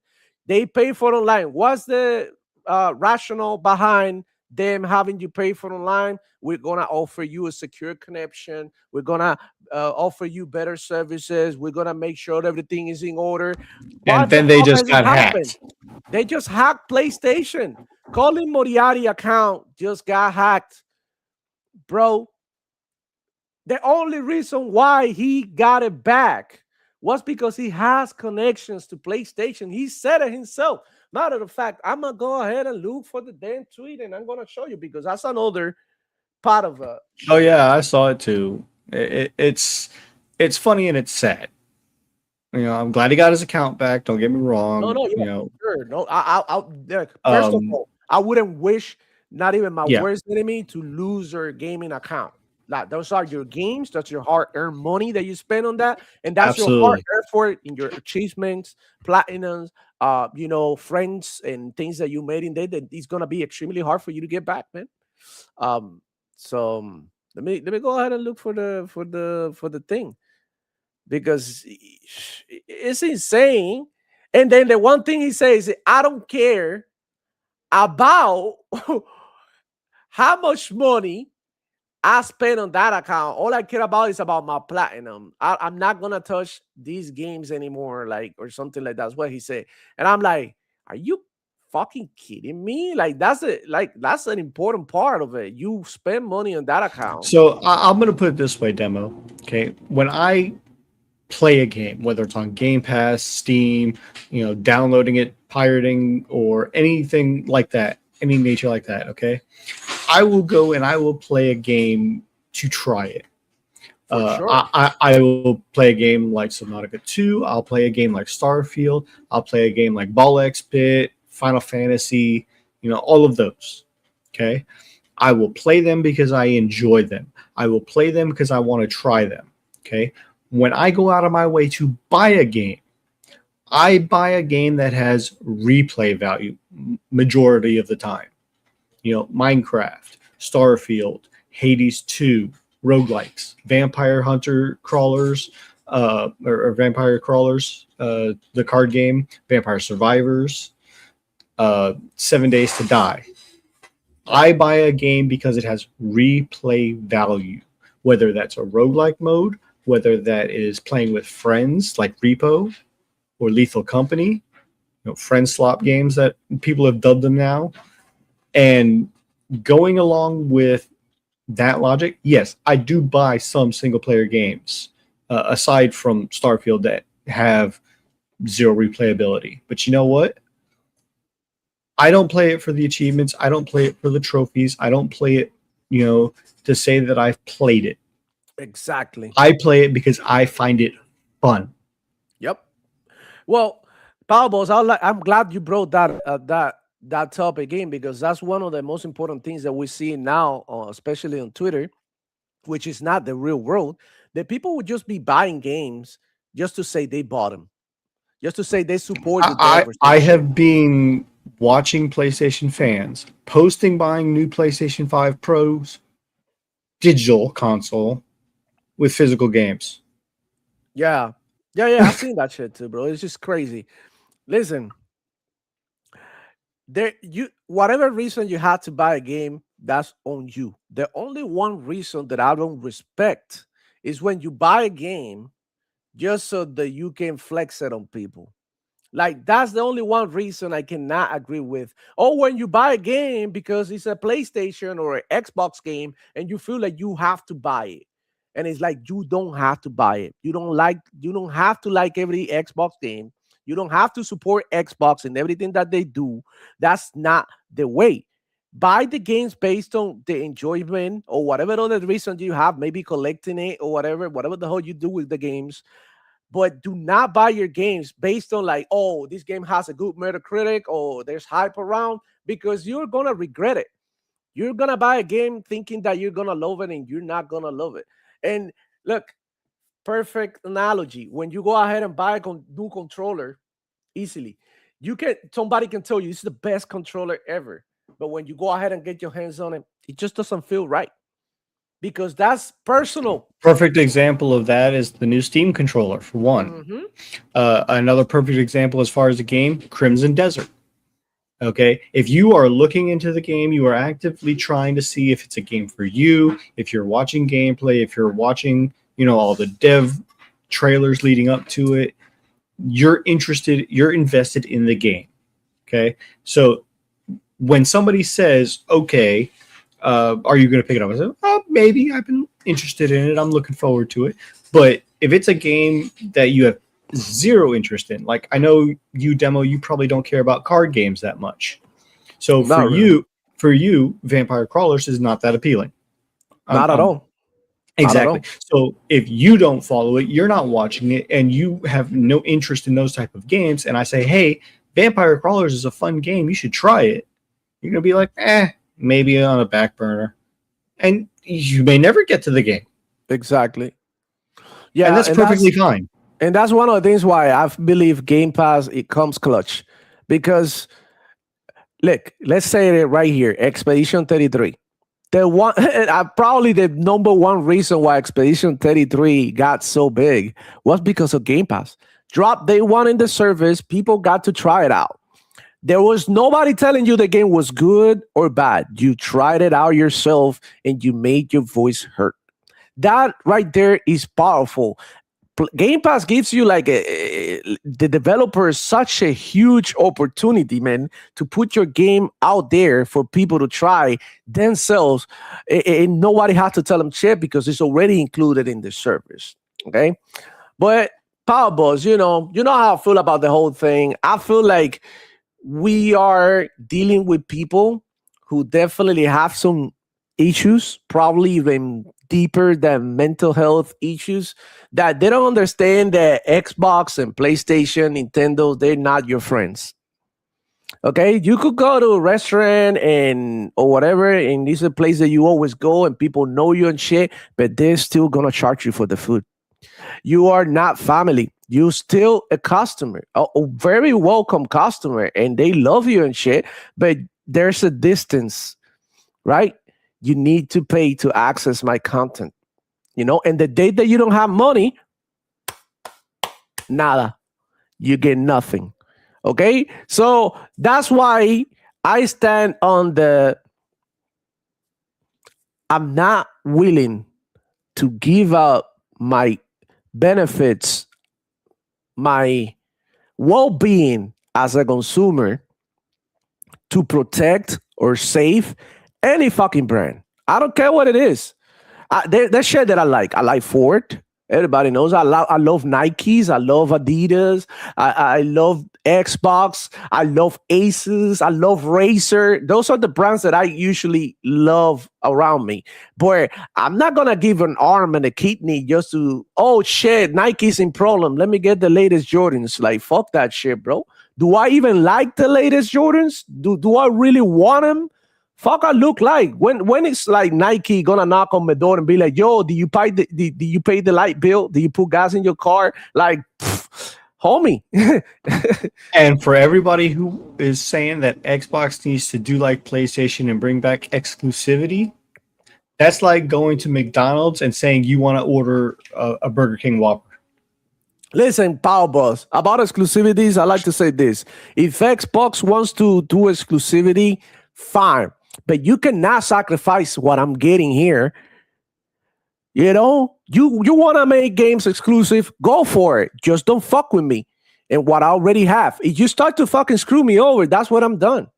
They pay for online. What's the rationale behind them having you pay for online? We're gonna offer you a secure connection. We're gonna offer you better services. We're gonna make sure everything is in order. And What the then they fuck just has it got happened? hacked. They just hacked PlayStation. Colin Moriarty account just got hacked, bro. The only reason why he got it back was because he has connections to PlayStation. He said it himself. Matter of fact, I'm gonna go ahead and look for the damn tweet, and I'm gonna show you because that's another part of it. Oh yeah, I saw it too. It's funny and it's sad. I'm glad he got his account back. Don't get me No, wrong. no, yeah, sure. No, first of Um, all, I wouldn't wish not even my yeah, worst enemy to lose their gaming account. Like, those are your games. That's your hard-earned money that you spend on that, and that's your hard absolutely. effort in your achievements, platinums, friends, and things that you made in there. That it's gonna be extremely hard for you to get back, man. Um, let me go ahead and look for the thing because it's insane. And then the one thing he says, I don't care about how much money I spend on that account. All I care about is about my platinum. I'm not gonna touch these games anymore, like, or something like that's what he said. And I'm like, are you fucking kidding me? Like, that's an important part of it. You spend money on that account. So I'm gonna put it this way, demo. Okay, when I play a game, whether it's on Game Pass, Steam, downloading it, pirating, or anything like that, any nature like that, okay, I will go and I will play a game to try it. For sure. I will play a game like Subnautica 2. I'll play a game like Starfield. I'll play a game like Ball X Pit, Final Fantasy, all of those. Okay. I will play them because I enjoy them. I will play them because I want to try them. Okay. When I go out of my way to buy a game, I buy a game that has replay value majority of the time. Minecraft, Starfield, Hades 2, roguelikes, Vampire Hunter Crawlers, or Vampire Crawlers, the card game, Vampire Survivors, 7 Days to Die. I buy a game because it has replay value, whether that's a roguelike mode, whether that is playing with friends like Repo or Lethal Company, friend slop games that people have dubbed them now. And going along with that logic, yes, I do buy some single player games, aside from Starfield, that have zero replayability. But you know what? I don't play it for the achievements. I don't play it for the trophies. I don't play it, to say that I've played it. Exactly. I play it because I find it fun. Yep. Well, Powerballs, I'm glad you brought that topic in because that's one of the most important things that we see now, especially on Twitter, which is not the real world. That people would just be buying games just to say they bought them, just to say they support the I developers. have been watching PlayStation fans posting buying new PlayStation 5 Pros digital console with physical games. Yeah. Yeah. I've seen that shit too, bro. It's just crazy. Listen, there you whatever reason you had to buy a game, that's on you. The only one reason that I don't respect is when you buy a game just so that you can flex it on people. Like that's the only one reason I cannot agree with. Or when you buy a game because it's a PlayStation or an Xbox game and you feel like you have to buy it. And it's like you don't have to buy it. You don't have to like every Xbox game. You don't have to support Xbox and everything that they do. That's not the way. Buy the games based on the enjoyment or whatever other reason you have, maybe collecting it or whatever the hell you do with the games, but do not buy your games based on like, oh, this game has a good Metacritic or there's hype around, because you're gonna regret it. You're gonna buy a game thinking that you're gonna love it and you're not gonna love it. And look, perfect analogy. When you go ahead and buy a new controller easily, somebody can tell you it's the best controller ever. But when you go ahead and get your hands on it, it just doesn't feel right because that's personal. Perfect example of that is the new Steam controller, for one. Mhm. Another perfect example as far as the game, Crimson Desert. Okay, if you are looking into the game, you are actively trying to see if it's a game for you. If you're watching gameplay, if you're watching, all the dev trailers leading up to it, you're interested, you're invested in the game. Okay, so when somebody says, okay, are you going to pick it up? I said, oh, maybe. I've been interested in it. I'm looking forward to it. But if it's a game that you have zero interest in, like I know you, Demo, you probably don't care about card games that much. So Not really. for you, Vampire Crawlers is not that appealing. Not at all. Exactly. So if you don't follow it, you're not watching it, and you have no interest in those type of games, and I say, hey, Vampire Crawlers is a fun game. You should try it. You're going to be like, maybe on a back burner. And you may never get to the game. Exactly. Yeah. And that's perfectly fine. And that's one of the things why I believe Game Pass, it comes clutch. Because, look, let's say it right here, Expedition 33. Probably the number one reason why Expedition 33 got so big was because of Game Pass. Drop day one in the service, people got to try it out. There was nobody telling you the game was good or bad. You tried it out yourself and you made your voice heard. That right there is powerful. Game Pass gives you like the developers such a huge opportunity, man, to put your game out there for people to try themselves, and nobody has to tell them shit because it's already included in the service. Okay, but Power Boss, you know how I feel about the whole thing. I feel like we are dealing with people who definitely have some issues, probably even deeper than mental health issues, that they don't understand that Xbox and PlayStation, Nintendo, they're not your friends. Okay, you could go to a restaurant or whatever, and this is a place that you always go and people know you and shit, but they're still gonna charge you for the food. You are not family. You're still a customer, a very welcome customer, and they love you and shit, but there's a distance, right? You need to pay to access my content, and the day that you don't have money, nada, you get nothing. Okay, so that's why I stand on I'm not willing to give up my benefits, my well-being as a consumer to protect or save any fucking brand. I don't care what it is. There's shit that I like. I like Ford. Everybody knows I love Nikes. I love Adidas. I love Xbox. I love Asus. I love Razer. Those are the brands that I usually love around me. But I'm not going to give an arm and a kidney just to, oh shit, Nike's in problem. Let me get the latest Jordans. Like, fuck that shit, bro. Do I even like the latest Jordans? Do I really want them? Fuck, I look like when it's like Nike gonna knock on my door and be like, "Yo, do you pay the light bill? Do you put gas in your car?" Like, homie. And for everybody who is saying that Xbox needs to do like PlayStation and bring back exclusivity, that's like going to McDonald's and saying you want to order a Burger King Whopper. Listen, Power Boss, about exclusivities, I like to say this. If Xbox wants to do exclusivity, fine. But you cannot sacrifice what I'm getting here. You know, you want to make games exclusive, go for it. Just don't fuck with me and what I already have. If you start to fucking screw me over, that's what I'm done.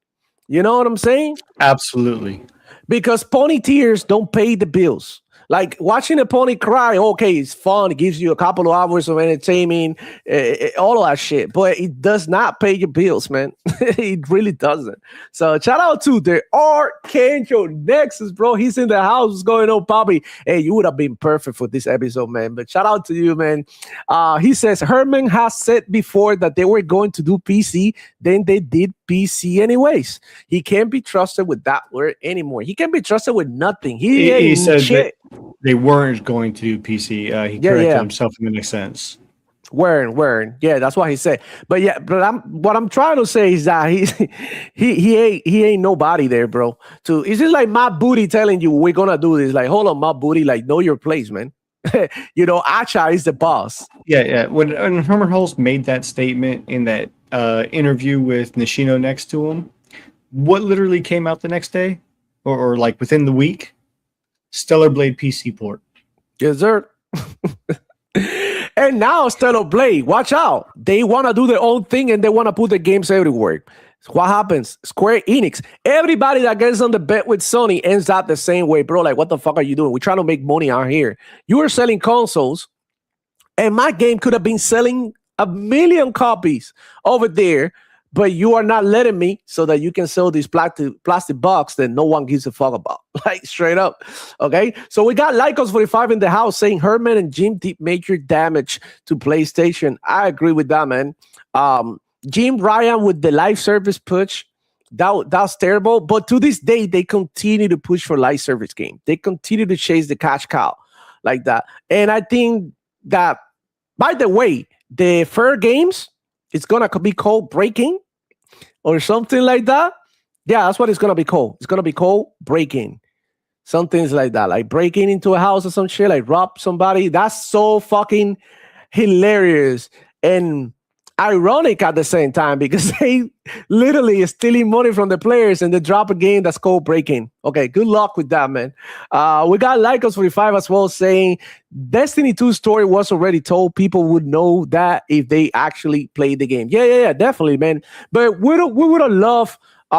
You know what I'm saying? Absolutely. Because pony tears don't pay the bills. Like watching a pony cry, okay, it's fun. It gives you a couple of hours of entertainment, all of that shit. But it does not pay your bills, man. It really doesn't. So shout out to the Archangel Nexus, bro. He's in the house. What's going on, Bobby? Hey, you would have been perfect for this episode, man. But shout out to you, man. He says Herman has said before that they were going to do PC. Then they did PC anyways. He can't be trusted with that word anymore. He can't be trusted with nothing. He said shit. They weren't going to do PC. He corrected himself in the next sentence. Weren't. Yeah, that's what he said. But yeah, what I'm trying to say is that he ain't nobody there, bro. It's just like my booty telling you we're gonna do this. Like, hold on, my booty, like know your place, man. You know, Acha is the boss. Yeah. When Herman Hulst made that statement in that interview with Nishino next to him, what literally came out the next day, or like within the week? Stellar Blade PC port. Yes, sir. And now Stellar Blade, watch out. They want to do their own thing and they want to put the games everywhere. What happens? Square Enix. Everybody that gets on the bet with Sony ends up the same way, bro. Like, what the fuck are you doing? We're trying to make money out here. You are selling consoles, and my game could have been selling 1 million copies over there, but you are not letting me so that you can sell this plastic box that no one gives a fuck about. Like, straight up. Okay? So we got Lycos45 in the house saying Herman and Jim did major damage to PlayStation. I agree with that, man. Jim Ryan with the live service push, that's terrible. But to this day, they continue to push for live service game. They continue to chase the cash cow like that. And I think that, by the way, the fair games, it's going to be called breaking or something like that. Yeah, that's what it's going to be called. It's going to be called breaking. Some things like that, like breaking into a house or some shit, like rob somebody. That's so fucking hilarious and ironic at the same time because they literally is stealing money from the players and they drop a game that's called breaking. Okay, good luck with that, man. We got Lycos45 as well saying Destiny 2 story was already told. People would know that if they actually played the game. Yeah, definitely, man. But we would have loved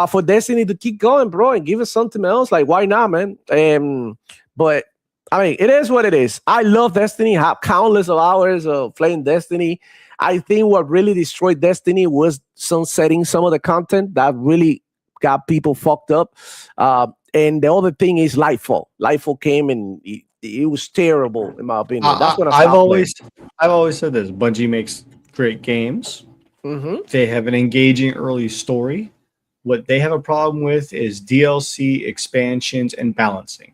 for Destiny to keep going, bro, and give us something else. Like, why not, man? But I mean, it is what it is. I love Destiny. Have countless of hours of playing Destiny. I think what really destroyed Destiny was sunsetting some of the content that really got people fucked up. And the other thing is Lightfall. Lightfall came and it was terrible, in my opinion. That's what I've always said this. Bungie makes great games. Mm-hmm. They have an engaging early story. What they have a problem with is DLC, expansions, and balancing.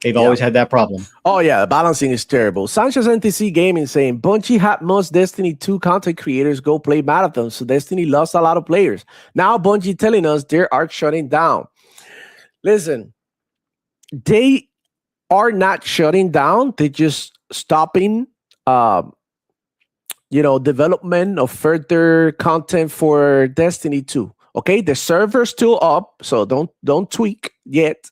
They've always had that problem. Oh, yeah, the balancing is terrible. Sanchez NTC Gaming saying, Bungie had most Destiny 2 content creators go play marathons, so Destiny lost a lot of players. Now Bungie telling us they are shutting down. Listen, they are not shutting down. They're just stopping, development of further content for Destiny 2. Okay, the server's still up, so don't tweak yet.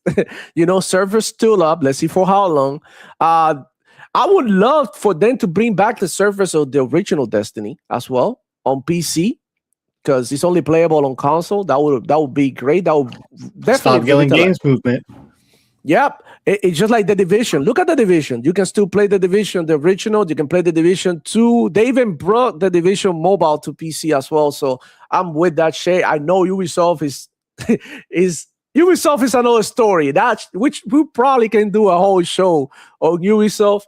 Server's still up. Let's see for how long. I would love for them to bring back the servers of the original Destiny as well on PC, because it's only playable on console. That would be great. That would definitely stop killing games movement. Yep. It's just like The Division. Look at The Division. You can still play The Division, the original. You can play The Division 2. They even brought The Division mobile to PC as well. So I'm with that shit. I know Ubisoft is Ubisoft is another story. Which we probably can do a whole show on Ubisoft.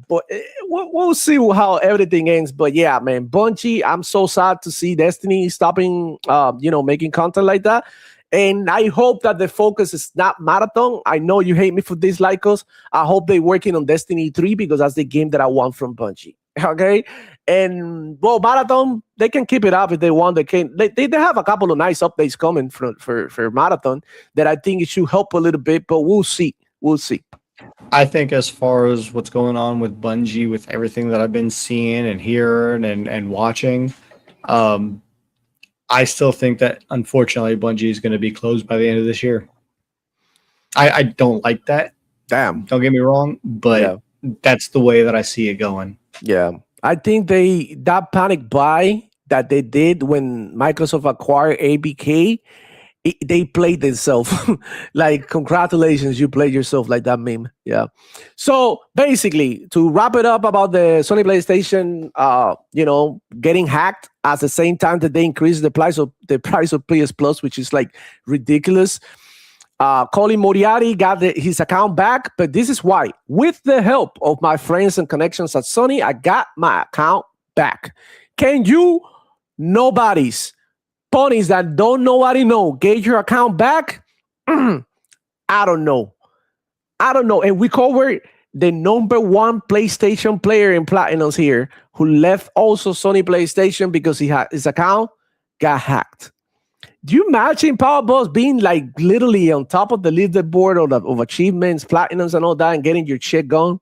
But we'll see how everything ends. But yeah, man, Bungie, I'm so sad to see Destiny stopping making content like that. And I hope that the focus is not Marathon. I know you hate me for this, Lycos. I hope they're working on Destiny 3 because that's the game that I want from Bungie. Okay. And well, Marathon, they can keep it up if they want. They have a couple of nice updates coming for Marathon that I think it should help a little bit, but we'll see. We'll see. I think as far as what's going on with Bungie, with everything that I've been seeing and hearing and watching, um, I still think that unfortunately Bungie is going to be closed by the end of this year. I don't like that. Damn. Don't get me wrong, but that's the way that I see it going. Yeah. I think that panic buy that they did when Microsoft acquired ABK, they played themselves. Like, congratulations, you played yourself, like that meme. Yeah. So basically, to wrap it up about the Sony PlayStation, getting hacked at the same time that they increased the price of PS Plus, which is like ridiculous. Colin Moriarty got his account back, but this is why. With the help of my friends and connections at Sony, I got my account back. Can you, nobodies, ponies that don't nobody know, get your account back? I don't know. And we covered the number one PlayStation player in Platinums here who left also Sony PlayStation because his account got hacked. Do you imagine Power Boss being like literally on top of the leaderboard of achievements, platinums, and all that, and getting your shit gone?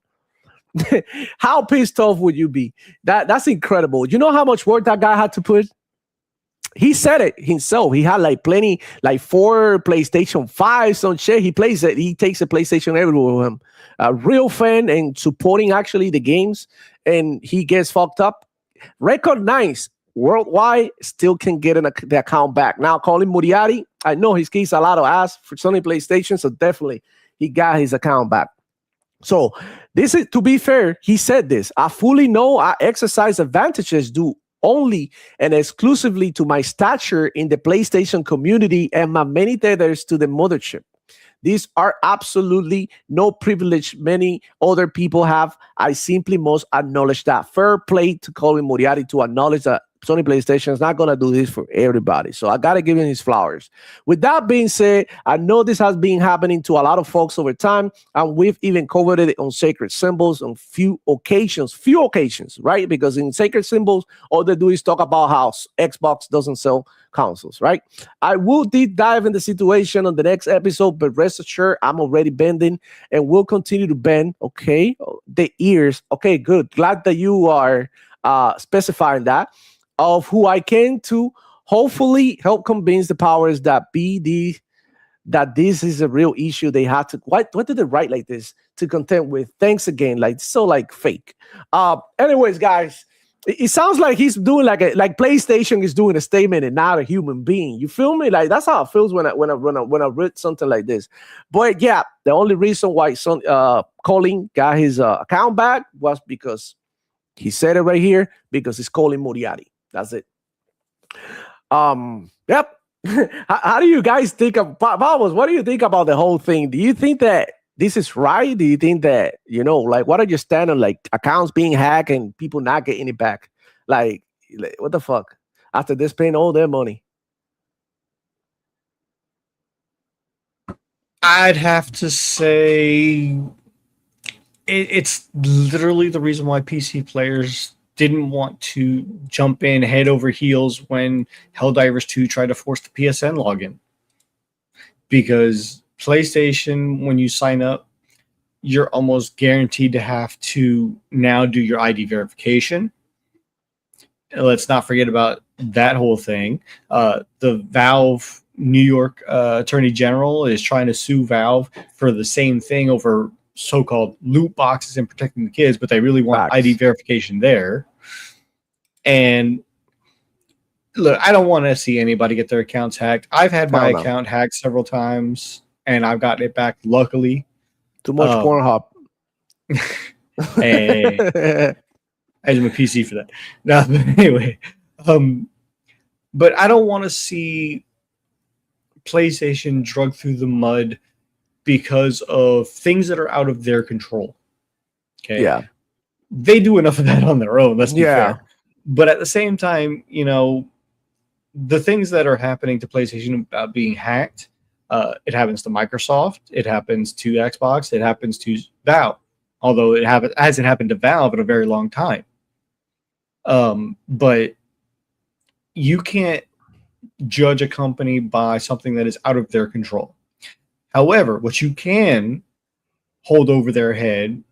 How pissed off would you be? That's incredible. You know how much work that guy had to put? He said it himself. He had like 4 PlayStation 5, some shit. He plays it. He takes a PlayStation everywhere with him. A real fan and supporting actually the games. And he gets fucked up. Recognized worldwide, still can get the account back. Now, Colin Moriarty, I know he's kissed a lot of ass for Sony PlayStation, so definitely he got his account back. So this is, to be fair, he said this. I fully know I exercise advantages due only and exclusively to my stature in the PlayStation community and my many tethers to the mothership. These are absolutely no privilege many other people have. I simply must acknowledge that. Fair play to Colin Moriarty to acknowledge that Sony PlayStation is not going to do this for everybody. So I got to give him his flowers. With that being said, I know this has been happening to a lot of folks over time, and we've even covered it on Sacred Symbols on few occasions, right? Because in Sacred Symbols, all they do is talk about how Xbox doesn't sell consoles, right? I will deep dive in the situation on the next episode, but rest assured, I'm already bending and will continue to bend, okay? The ears, okay, good. Glad that you are specifying that. Of who I can to hopefully help convince the powers that be that this is a real issue. They have to, what did they write like this to contend with? Thanks again, like so like fake. Anyways, guys, it sounds like he's doing like PlayStation is doing a statement and not a human being. You feel me? Like that's how it feels when I read something like this. But yeah, the only reason why Colin got his account back was because he said it right here, because it's Colin Moriarty. That's it. Yep. How do you guys think of Vamos? What do you think about the whole thing? Do you think that this is right? Do you think that, like, what are your stand on like accounts being hacked and people not getting it back? Like what the fuck? After they spend all their money. I'd have to say it's literally the reason why PC players didn't want to jump in head over heels when Helldivers 2 tried to force the PSN login. Because PlayStation, when you sign up, you're almost guaranteed to have to now do your ID verification. Let's not forget about that whole thing. The Valve New York Attorney General is trying to sue Valve for the same thing over so-called loot boxes and protecting the kids, but they really want ID verification there. And look, I don't want to see anybody get their accounts hacked. I've had my account hacked several times, and I've gotten it back, luckily. Too much Pornhub. Hey, I use my PC for that. No, but anyway, but I don't want to see PlayStation drug through the mud because of things that are out of their control. Okay. Yeah. They do enough of that on their own. Let's be fair. But at the same time, the things that are happening to PlayStation about being hacked, it happens to Microsoft, it happens to Xbox, it happens to Valve. Although it hasn't happened to Valve in a very long time. But you can't judge a company by something that is out of their control. However, what you can hold over their head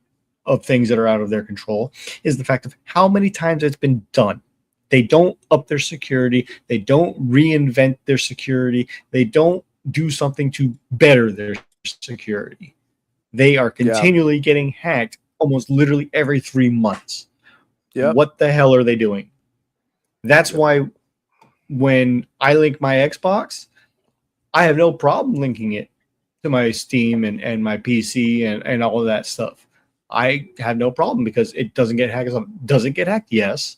of things that are out of their control is the fact of how many times it's been done. They don't up their security. They don't reinvent their security. They don't do something to better their security. They are continually getting hacked almost literally every 3 months. What the hell are they doing? That's why when I link my Xbox, I have no problem linking it to my Steam and my PC and all of that stuff. I have no problem because it doesn't get hacked. Does it get hacked? Yes.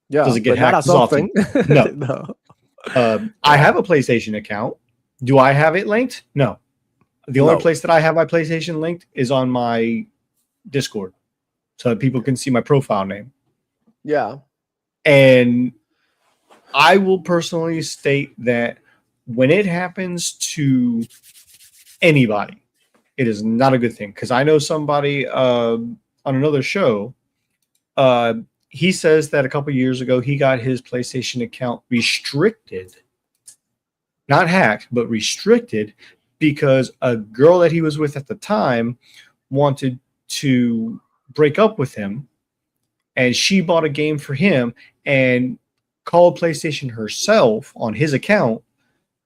Yeah. Does it get hacked as often? No. No. I have a PlayStation account. Do I have it linked? No. The only place that I have my PlayStation linked is on my Discord, so that people can see my profile name. Yeah. And I will personally state that when it happens to anybody, it is not a good thing. Because I know somebody on another show, he says that a couple years ago he got his PlayStation account restricted, not hacked, but restricted, because a girl that he was with at the time wanted to break up with him, and she bought a game for him and called PlayStation herself on his account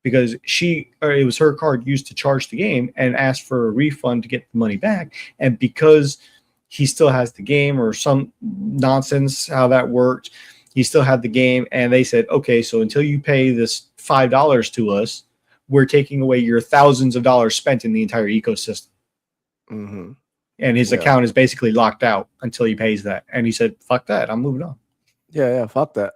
because it was her card used to charge the game, and asked for a refund to get the money back. And because he still has the game, or some nonsense how that worked, he still had the game, and they said, okay, so until you pay this $5 to us, we're taking away your thousands of dollars spent in the entire ecosystem. Mm-hmm. And his account is basically locked out until he pays that. And he said, fuck that, I'm moving on. Yeah, fuck that.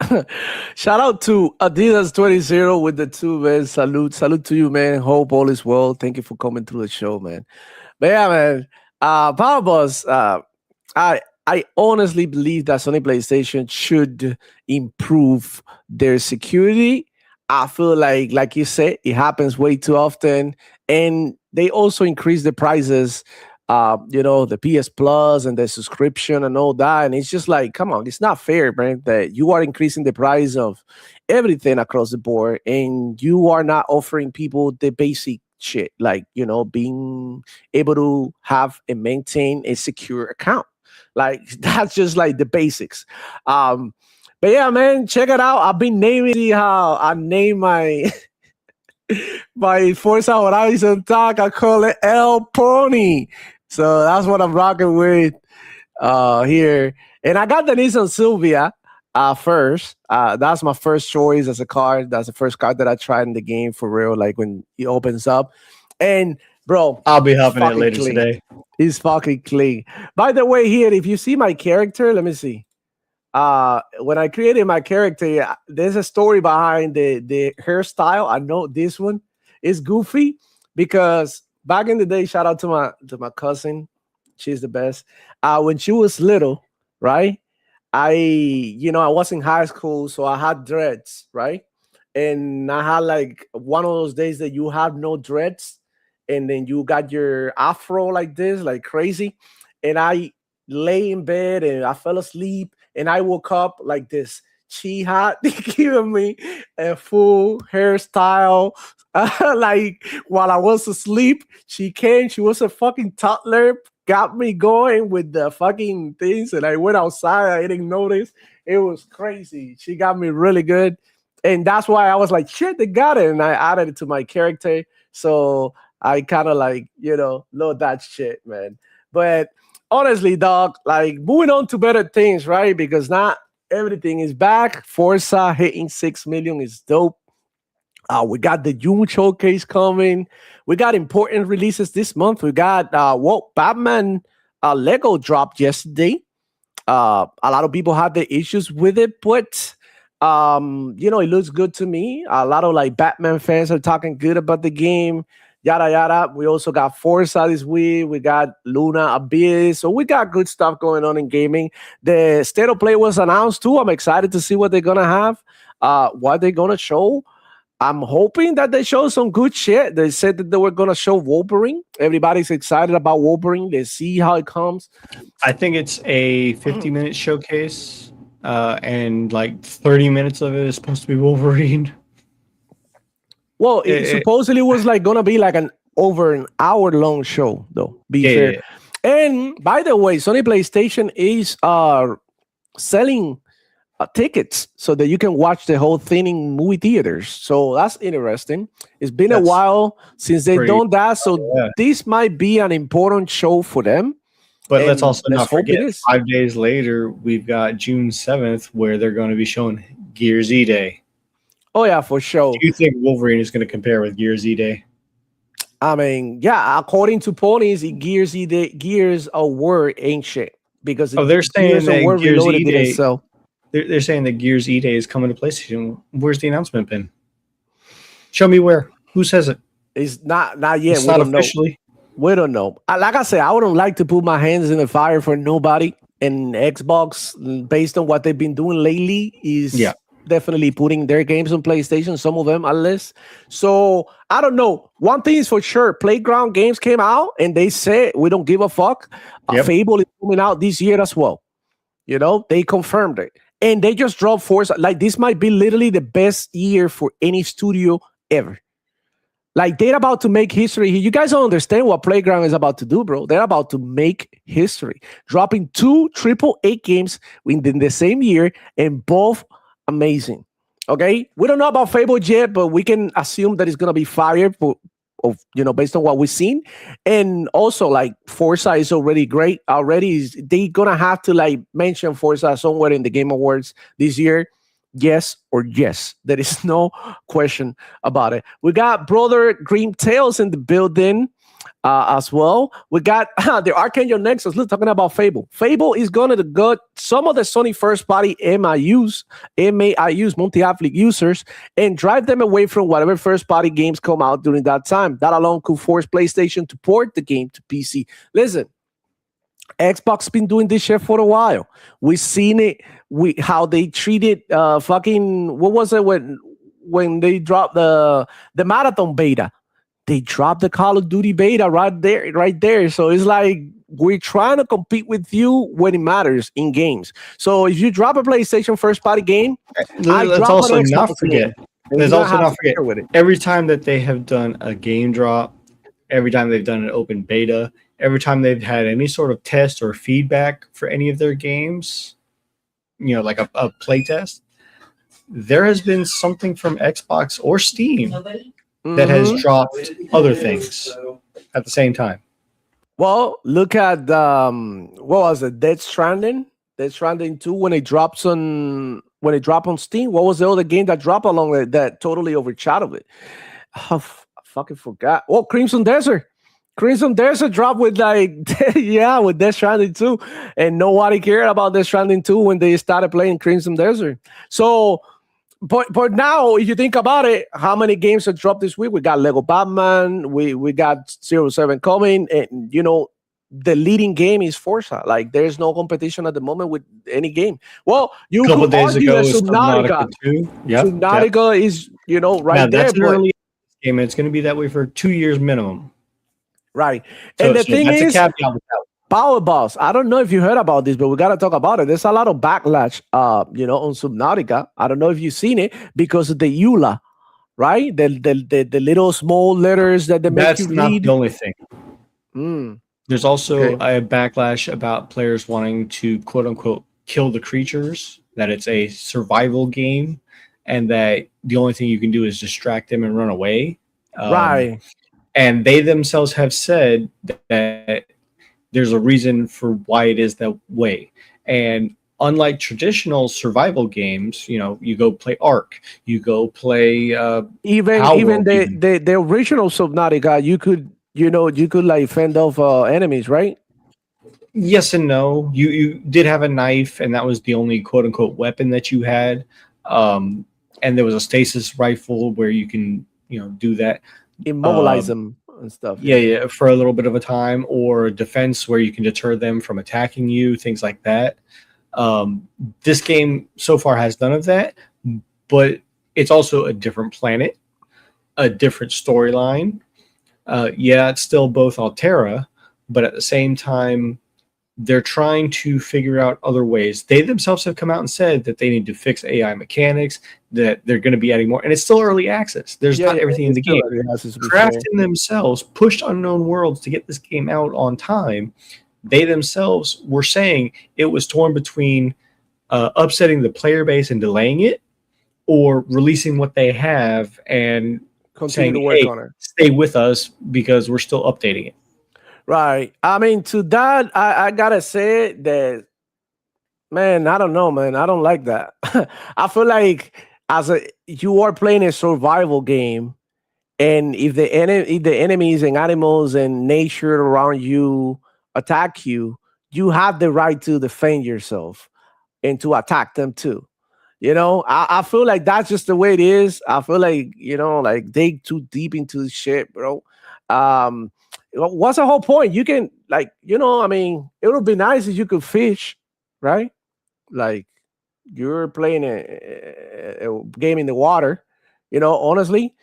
Shout out to Adidas 20 with the 2, man. Salute to you, man. Hope all is well. Thank you for coming through the show, man. But yeah, man, Power Boss, I honestly believe that Sony PlayStation should improve their security. I feel like you said, it happens way too often. And they also increase the prices, the PS Plus and the subscription and all that. And it's just like, come on, it's not fair, man, that you are increasing the price of everything across the board and you are not offering people the basic shit, like, being able to have and maintain a secure account. Like, that's just like the basics. But yeah, man, check it out. I've been naming, see how I name my my Forza Horizon tag. I call it El Pony. So that's what I'm rocking with here. And I got the Nissan Silvia first. That's my first choice as a car. That's the first car that I tried in the game for real, like when it opens up. And bro, I'll be huffing it later today. He's fucking clean. By the way, here, if you see my character, let me see. When I created my character, there's a story behind the hairstyle. I know this one is goofy because back in the day, shout out to my cousin. She's the best. When she was little, right? I was in high school, so I had dreads, right? And I had like one of those days that you have no dreads, and then you got your afro like this, like crazy. And I lay in bed and I fell asleep, and I woke up like this. She had given me a full hairstyle. Like while I was asleep, she came. She was a fucking toddler, got me going with the fucking things, and I went outside. I didn't notice. It was crazy. She got me really good, and that's why I was like, shit, they got it, and I added it to my character. So I kind of like, love that shit, man. But honestly, dog, like moving on to better things, right? Because not everything is back. Forza hitting 6 million is dope. We got the June showcase coming. We got important releases this month. We got Batman Lego dropped yesterday. A lot of people have the issues with it, but it looks good to me. A lot of like Batman fans are talking good about the game. Yada yada. We also got Forza this week. We got Luna Abyss. So we got good stuff going on in gaming. The state of play was announced too. I'm excited to see what they're gonna have. What they're gonna show. I'm hoping that they show some good shit. They said that they were gonna show Wolverine. Everybody's excited about Wolverine. They see how it comes. I think it's a 50-minute showcase. and like 30 minutes of it is supposed to be Wolverine. Well, it It- supposedly was like gonna be like an over an hour long show, though. Be Yeah, fair. yeah, And by the way, Sony PlayStation is selling tickets so that you can watch the whole thing in movie theaters. So that's interesting. It's been a That's while since they've pretty- done that, so yeah. this might be an important show for them. But let's And also let's not hope it forget, is. 5 days later, we've got June 7th, where they're going to be showing Gears E Day. Oh yeah, for sure. Do you think Wolverine is going to compare with Gears E Day? I mean, yeah, according to ponies, Gears a word ain't shit because Oh, they're saying Gears of that War Gears Reloaded E didn't Day. sell. They're saying that Gears E Day is coming to PlayStation. Where's the announcement been? Show me where. Who says it? It's not yet. It's We not don't know. officially. We don't know. Like I said, I wouldn't like to put my hands in the fire for nobody. And Xbox, based on what they've been doing lately, is definitely putting their games on PlayStation. Some of them, at least. So I don't know. One thing is for sure: Playground Games came out and they said we don't give a fuck. Yep. Fable is coming out this year as well. You know, they confirmed it, and they just dropped Forza. Like this might be literally the best year for any studio ever. Like they're about to make history. You guys don't understand what Playground is about to do, bro. They're about to make history, dropping 2 AAA games within the same year, and both amazing. Okay, we don't know about Fable yet, but we can assume that it's gonna be fire based on what we've seen. And also, like Forza is already great. They gonna have to like mention Forza somewhere in the Game Awards this year. Yes or yes. There is no question about it. We got Brother Green Tales in the building as well. We got the Archangel Nexus. Look, talking about Fable. Fable is going to go some of the Sony first party MAUs, multi-affiliate users, and drive them away from whatever first party games come out during that time. That alone could force PlayStation to port the game to PC. Listen, Xbox been doing this shit for a while. We've seen it. How they treated what was it when they dropped the marathon beta? They dropped the Call of Duty beta right there. So it's like we're trying to compete with you when it matters in games. So if you drop a PlayStation first party game, let's also not forget. Every time that they have done a game drop, every time they've done an open beta, every time they've had any sort of test or feedback for any of their games, like a play test, there has been something from Xbox or Steam that has dropped other things at the same time. Well, look at what was it? Dead Stranding 2 when it dropped on Steam. What was the other game that dropped along that totally overshadowed it? I fucking forgot. Oh, Crimson Desert. Crimson Desert dropped with with Death Stranding 2, and nobody cared about Death Stranding 2 when they started playing Crimson Desert. So, but now if you think about it, how many games have dropped this week? We got Lego Batman, we got 07 coming, and the leading game is Forza. Like there's no competition at the moment with any game. Well, you could argue that Subnautica 2. Subnautica is right now, there. That's an early game, and it's going to be that way for 2 years minimum. Right. And the thing is, Power Boss, I don't know if you heard about this, but we got to talk about it. There's a lot of backlash, on Subnautica. I don't know if you've seen it because of the EULA, right? The little small letters that they make you read. That's not the only thing. There's also a backlash about players wanting to, quote unquote, kill the creatures, that it's a survival game, and that the only thing you can do is distract them and run away. Right. And they themselves have said that there's a reason for why it is that way. And unlike traditional survival games, you go play Ark, you go play even the original Subnautica, you could like fend off enemies, right? Yes and no. You did have a knife, and that was the only quote unquote weapon that you had. And there was a stasis rifle where you can do that. Immobilize them and stuff. Yeah, for a little bit of a time, or defense where you can deter them from attacking you, things like that. This game so far has none of that, but it's also a different planet, a different storyline. It's still both Altera, but at the same time, they're trying to figure out other ways. They themselves have come out and said that they need to fix AI mechanics, that they're going to be adding more. And it's still early access. There's not everything in the game. Crafting themselves pushed Unknown Worlds to get this game out on time. They themselves were saying it was torn between upsetting the player base and delaying it, or releasing what they have and continue saying, to work hey, on it. Stay with us because we're still updating it. Right. I mean, to that, I gotta say that, man, I don't know, man. I don't like that. I feel like you are playing a survival game, and if the enemies and animals and nature around you attack you, you have the right to defend yourself and to attack them too. I feel like that's just the way it is. I feel like, like dig too deep into the shit, bro. What's the whole point? You can, like, I mean, it would be nice if you could fish, right? Like, you're playing a game in the water, honestly.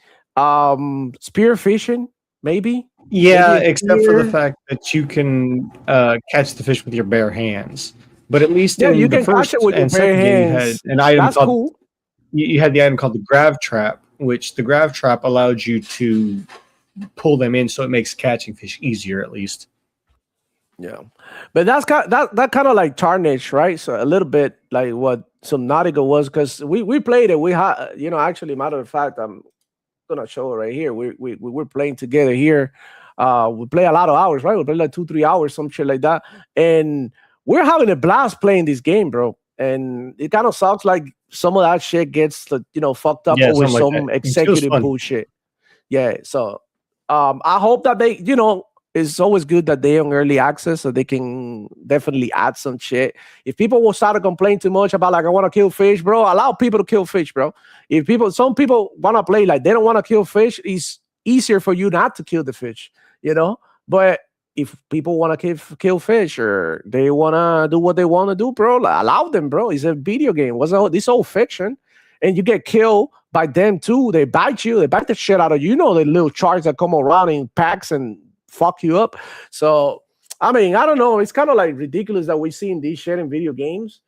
Spear fishing, maybe. Yeah, Maybe except for the fact that you can catch the fish with your bare hands. But at least you in the can catch first it with your and bare second game, you had hands. an item That's called cool. you had the item called the grav trap, which the grav trap allowed you to pull them in, so it makes catching fish easier at least. Yeah, but that kind of like tarnish, right? So a little bit like what Subnautica was, because we played it. We had, actually, matter of fact, I'm gonna show it right here. We were playing together here. We play a lot of hours, right? We play like 2-3 hours, some shit like that, and we're having a blast playing this game, bro. And it kind of sucks like some of that shit gets fucked up over some executive bullshit. Yeah, so I hope that they, it's always good that they're on early access so they can definitely add some shit. If people will start to complain too much about, like, I want to kill fish, bro, allow people to kill fish, bro. If some people want to play like they don't want to kill fish, it's easier for you not to kill the fish, But if people want to kill fish, or they want to do what they want to do, bro, allow them, bro. It's a video game. This whole fiction? And you get killed by them too. They bite you. They bite the shit out of you. The little sharks that come around in packs and fuck you up. So, I mean, I don't know. It's kind of like ridiculous that we're seeing this shit in video games.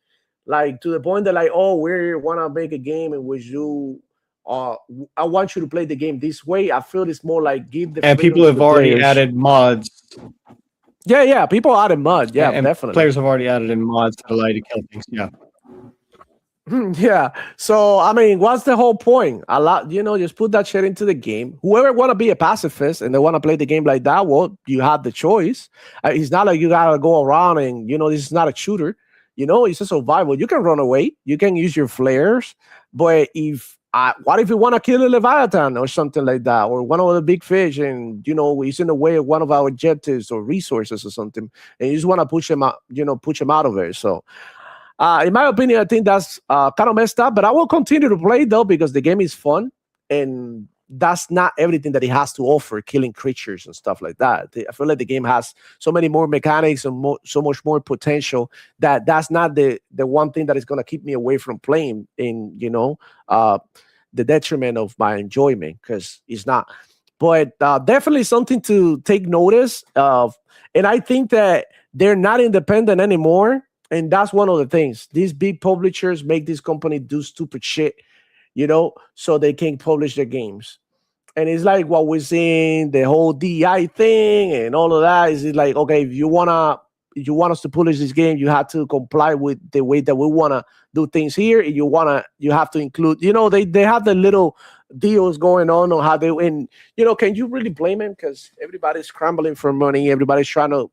Like, to the point that, like, oh, we want to make a game in which you, I want you to play the game this way. I feel it's more like give the and people have already added mods. Yeah, people added mods. Yeah, and definitely. Players have already added in mods to allow you to kill things. Yeah. Yeah. So, I mean, what's the whole point? Just put that shit into the game. Whoever want to be a pacifist and they want to play the game like that, well, you have the choice. It's not like you got to go around and, this is not a shooter. It's a survival. You can run away. You can use your flares. But what if you want to kill a Leviathan or something like that, or one of the big fish, and, it's in the way of one of our objectives or resources or something, and you just want to push him out, push him out of there. So, in my opinion, I think that's kind of messed up, but I will continue to play though, because the game is fun, and that's not everything that it has to offer, killing creatures and stuff like that. I feel like the game has so many more mechanics and so much more potential that's not the one thing that is going to keep me away from playing in, the detriment of my enjoyment, because it's not. But definitely something to take notice of. And I think that they're not independent anymore. And that's one of the things. These big publishers make this company do stupid shit, so they can publish their games. And it's like what we're seeing, the whole DI thing and all of that. Is like, okay, if you want us to publish this game, you have to comply with the way that we want to do things here. And you have to include, they have the little deals going on how they, and, can you really blame them? Because everybody's scrambling for money. Everybody's trying to,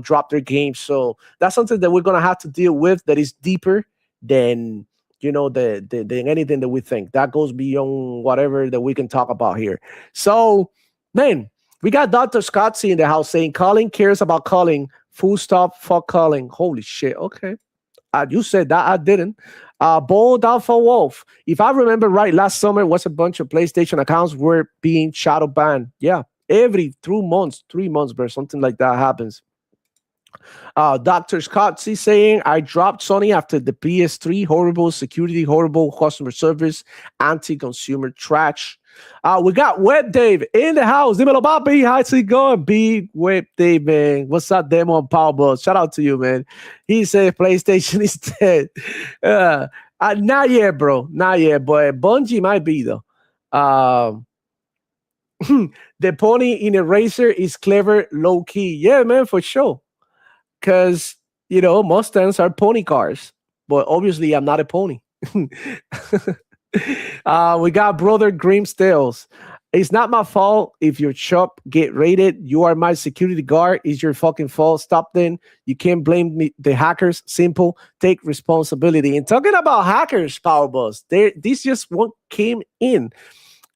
drop their games. So that's something that we're gonna have to deal with, that is deeper than than anything that we think. That goes beyond whatever that we can talk about here. So, man, we got Dr. Scottsy in the house saying Colin cares about Colin. Full stop. Fuck Colin. Holy shit. Okay. You said that. I didn't. Bold Alpha Wolf. If I remember right, last summer was a bunch of PlayStation accounts were being shadow banned. Yeah. Every 3 months, bro, something like that happens. Dr. Scottsy saying, I dropped Sony after the PS3. Horrible security, horrible customer service, anti-consumer trash. We got Web Dave in the house. Dímelo, papi. How's it going? Big Web Dave, man. What's up, Demo and Powerball? Shout out to you, man. He said PlayStation is dead. Not yet, bro. Not yet, but Bungie might be, though. The pony in a racer is clever, low key. Yeah, man, for sure. Because, Mustangs are pony cars. But obviously, I'm not a pony. We got Brother Grimm's Tales. It's not my fault if your shop get raided. You are my security guard. It's your fucking fault. Stop then. You can't blame me, the hackers. Simple. Take responsibility. And talking about hackers, Powerbuzz, this just one came in.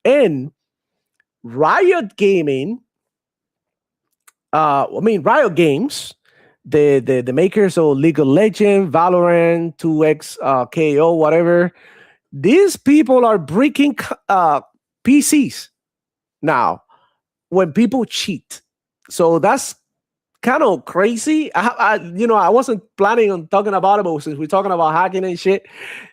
And Riot Gaming, Riot Games, the makers of League of Legends, Valorant, 2X, KO, whatever, these people are breaking PCs now when people cheat. So that's kind of crazy. I wasn't planning on talking about it, but since we're talking about hacking and shit,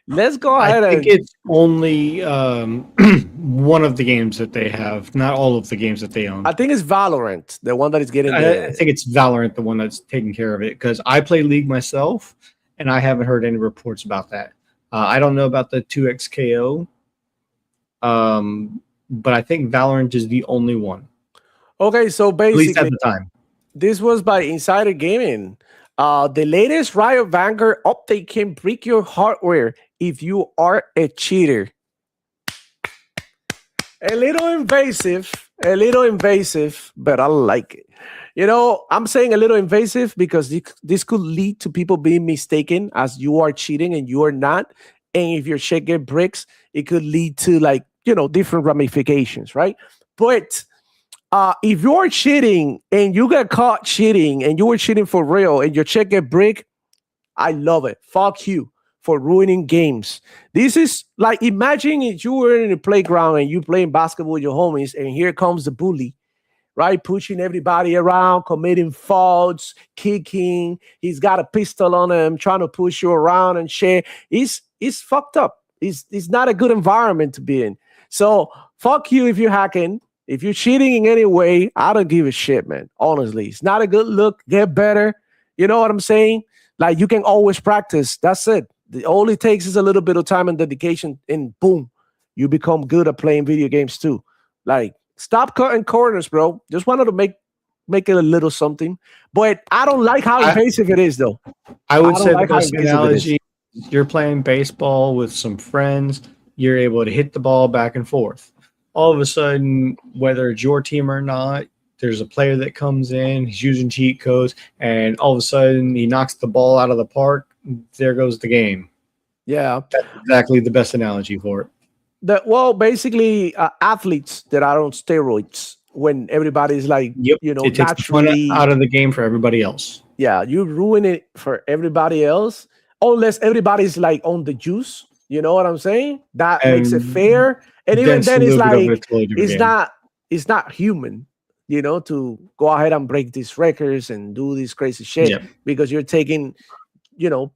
let's go ahead. I think it's only one of the games that they have, not all of the games that they own. I think it's Valorant, the one that is getting. I think it's Valorant, the one that's taking care of it, because I play League myself, and I haven't heard any reports about that. I don't know about the 2XKO, but I think Valorant is the only one. Okay, so basically, at least at the time. This was by Insider Gaming. The latest Riot Vanguard update can break your hardware if you are a cheater. A little invasive, but I like it. I'm saying a little invasive because this could lead to people being mistaken as you are cheating and you are not. And if your shit get bricks, it could lead to different ramifications, right? But if you're cheating and you get caught cheating and you were cheating for real and your check get brick, I love it. Fuck you for ruining games. This is like, imagine if you were in a playground and you playing basketball with your homies and here comes the bully, right? Pushing everybody around, committing faults, kicking. He's got a pistol on him, trying to push you around and shit. It's fucked up. It's not a good environment to be in. So fuck you if you're hacking. If you're cheating in any way, I don't give a shit, man. Honestly, it's not a good look. Get better. You know what I'm saying? Like, you can always practice. That's it. All it takes is a little bit of time and dedication, and boom, you become good at playing video games too. Like, stop cutting corners, bro. Just wanted to make it a little something. But I don't like how invasive it is, though. I would say the best analogy, you're playing baseball with some friends. You're able to hit the ball back and forth. All of a sudden, whether it's your team or not, there's a player that comes in, he's using cheat codes, and all of a sudden he knocks the ball out of the park. There goes the game. Yeah. That's exactly the best analogy for it. Basically, athletes that are on steroids, when everybody's like, it takes fun out of the game for everybody else. Yeah, you ruin it for everybody else, unless everybody's like on the juice. You know what I'm saying? That makes it fair. And even then it's like, it's not human, to go ahead and break these records and do this crazy shit because you're taking,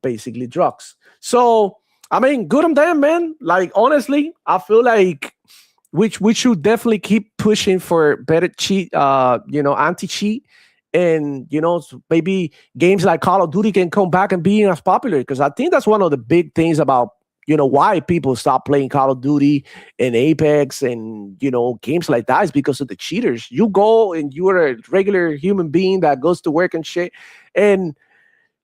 basically drugs. So, I mean, good on them, man. Like, honestly, I feel like we should definitely keep pushing for better cheat, anti-cheat. And, maybe games like Call of Duty can come back and be as popular, because I think that's one of the big things about why people stop playing Call of Duty and Apex and, games like that is because of the cheaters. You go and you are a regular human being that goes to work and shit, and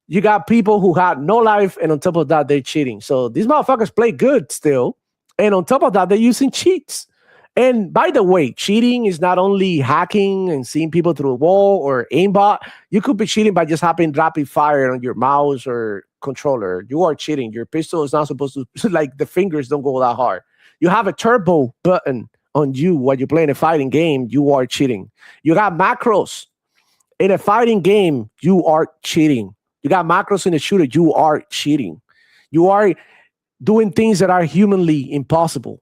you got people who had no life, and on top of that, they're cheating. So these motherfuckers play good still, and on top of that, they're using cheats. And by the way, cheating is not only hacking and seeing people through a wall or aimbot. You could be cheating by just having rapid fire on your mouse or controller. You are cheating. Your pistol is not supposed to, like, the fingers don't go that hard. You have a turbo button on you while you're playing a fighting game. You are cheating. You got macros in a fighting game. You are cheating. You got macros in a shooter. You are cheating. You are doing things that are humanly impossible.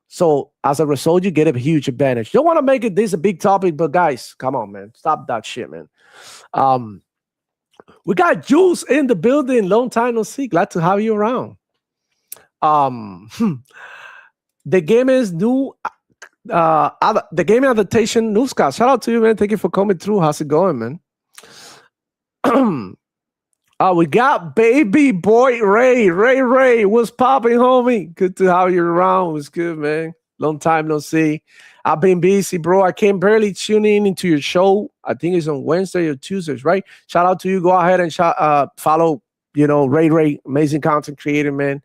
So as a result, you get a huge advantage. Don't want to make this a big topic, but guys, come on, man. Stop that shit, man. We got Jules in the building. Long time no see. Glad to have you around. The game is new. The gaming adaptation newscast. Shout out to you, man. Thank you for coming through. How's it going, man? We got baby boy Ray. What's popping, homie? Good to have you around. What's good, man? Long time no see. I've been busy, bro. I can barely tune in into your show. I think it's on Wednesday or Tuesdays, right? Shout out to you. Go ahead and follow, Ray, amazing content creator, man.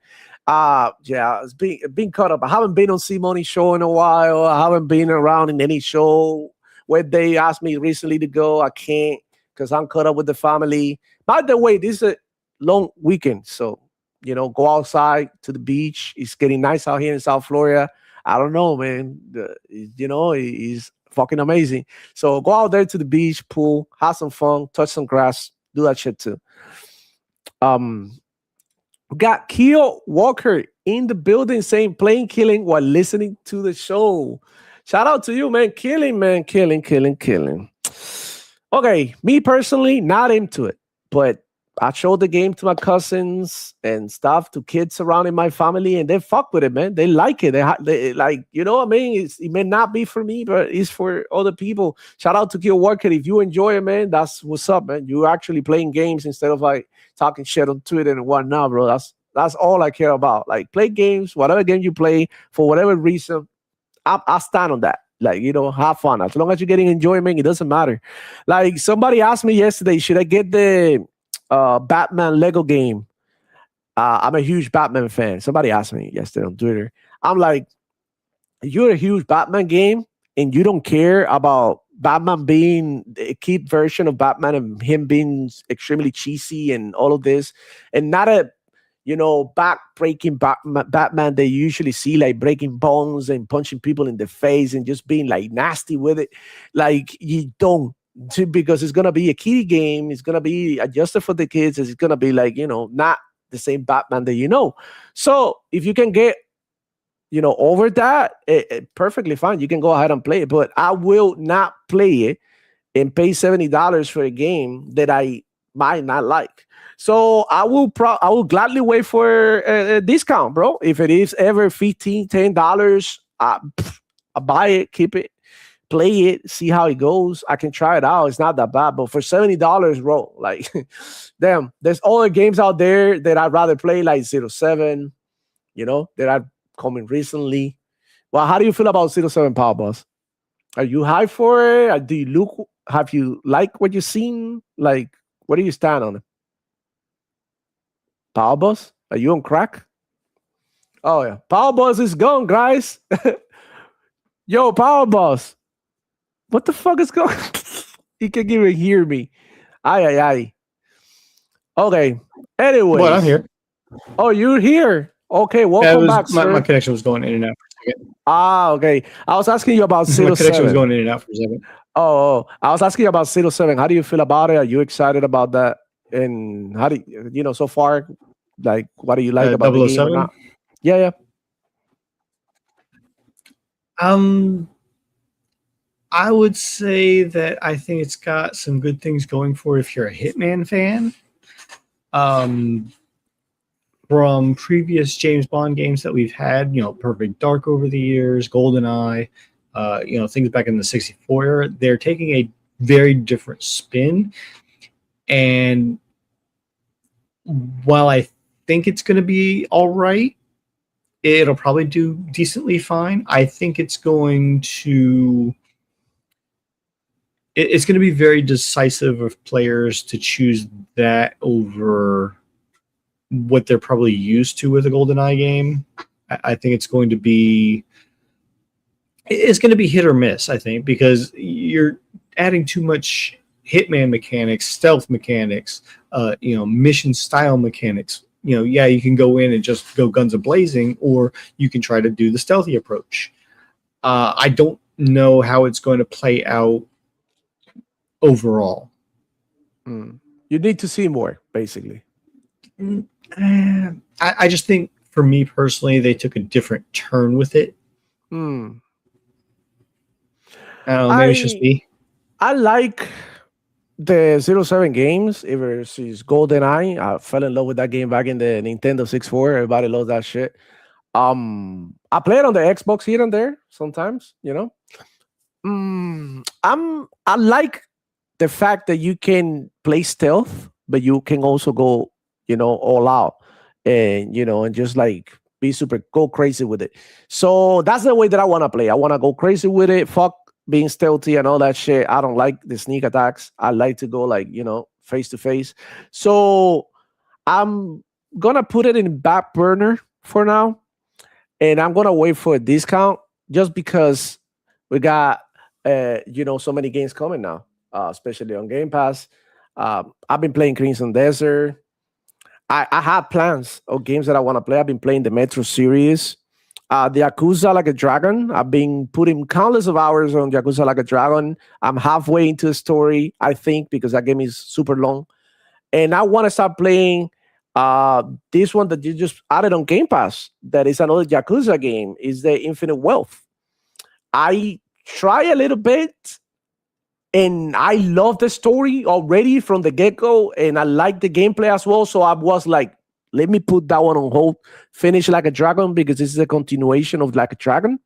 Yeah, it's been caught up. I haven't been on Simoni's show in a while. I haven't been around in any show where they asked me recently to go. I can't because I'm caught up with the family. By the way, this is a long weekend, so go outside to the beach. It's getting nice out here in South Florida. I don't know, man. It's fucking amazing. So go out there to the beach, pool, have some fun, touch some grass, do that shit too. We got Keo Walker in the building saying playing killing while listening to the show. Shout out to you, man. Killing, man. Killing. Okay, me personally, not into it, but I showed the game to my cousins and stuff, to kids surrounding my family, and they fuck with it, man. They like it. They like, what I mean? It may not be for me, but it's for other people. Shout out to Keo Walker. If you enjoy it, man, that's what's up, man. You're actually playing games instead of like talking shit on Twitter and whatnot, bro. That's all I care about. Like, play games, whatever game you play, for whatever reason, I stand on that. Like, have fun. As long as you're getting enjoyment, it doesn't matter. Like, somebody asked me yesterday, should I get the Batman Lego game? I'm a huge Batman fan. Somebody asked me yesterday on Twitter. I'm like, you're a huge Batman game and you don't care about Batman being a kid version of Batman and him being extremely cheesy and all of this, and not a back-breaking Batman they usually see, like breaking bones and punching people in the face and just being like nasty with it. Like, you don't, because it's gonna be a kiddie game. It's gonna be adjusted for the kids. It's gonna be like, not the same Batman that So if you can get over that, perfectly fine. You can go ahead and play it, but I will not play it and pay $70 for a game that I might not like. So I will gladly wait for a discount, bro. If it is ever $15, $10, I buy it, keep it, play it, see how it goes. I can try it out. It's not that bad, but for $70, bro, like, damn, there's other games out there that I'd rather play, like 07, that are coming recently. Well, how do you feel about 07 Power Boss? Are you hyped for it? Have you liked what you've seen? Like, where do you stand on it? Power Boss? Are you on crack? Oh, yeah. Power Boss is gone, guys. Yo, Power Boss. What the fuck is going on? He can't even hear me. Ay. Okay. Anyway. Well, I'm here. Oh, you're here. Okay, welcome back, sir. My connection was going in and out for a second. Okay. I was asking you about 07. My connection was going in and out for a second. Oh, I was asking you about 07. How do you feel about it? Are you excited about that? And how do you, so far, like, what do you like about the game or not? Yeah. I would say that I think it's got some good things going for it if you're a Hitman fan. From previous James Bond games that we've had, Perfect Dark over the years, GoldenEye, things back in the 64 era, they're taking a very different spin. And while I think it's going to be all right, it'll probably do decently fine. I think it's going to be very decisive of players to choose that over what they're probably used to with a GoldenEye game. I think it's going to be hit or miss, I think, because you're adding too much Hitman mechanics, stealth mechanics, mission style mechanics. You can go in and just go guns a-blazing, or you can try to do the stealthy approach. I don't know how it's going to play out overall. You need to see more, basically. I just think, for me personally, they took a different turn with it. I don't know, maybe it's just me. I like The 07 games, versus GoldenEye. I fell in love with that game back in the Nintendo 64. Everybody loves that shit. I play it on the Xbox here and there sometimes, you know. I like the fact that you can play stealth, but you can also go, all out, and and just like be super go crazy with it. So that's the way that I want to play. I want to go crazy with it. Fuck being stealthy and all that shit. I don't like the sneak attacks. I like to go like face to face. So I'm gonna put it in back burner for now, and I'm gonna wait for a discount just because we got so many games coming now, especially on Game Pass. I've been playing Crimson Desert. I have plans of games that I want to play. I've been playing the Metro series, the Yakuza Like a Dragon. I've been putting countless of hours on Yakuza Like a Dragon. I'm halfway into the story, I think, because that game is super long, and I want to start playing this one that you just added on Game Pass. That is another Yakuza game. Is the Infinite Wealth. I try a little bit, and I love the story already from the get-go, and I like the gameplay as well. So I was like, let me put that one on hold, finish Like a Dragon, because this is a continuation of Like a Dragon,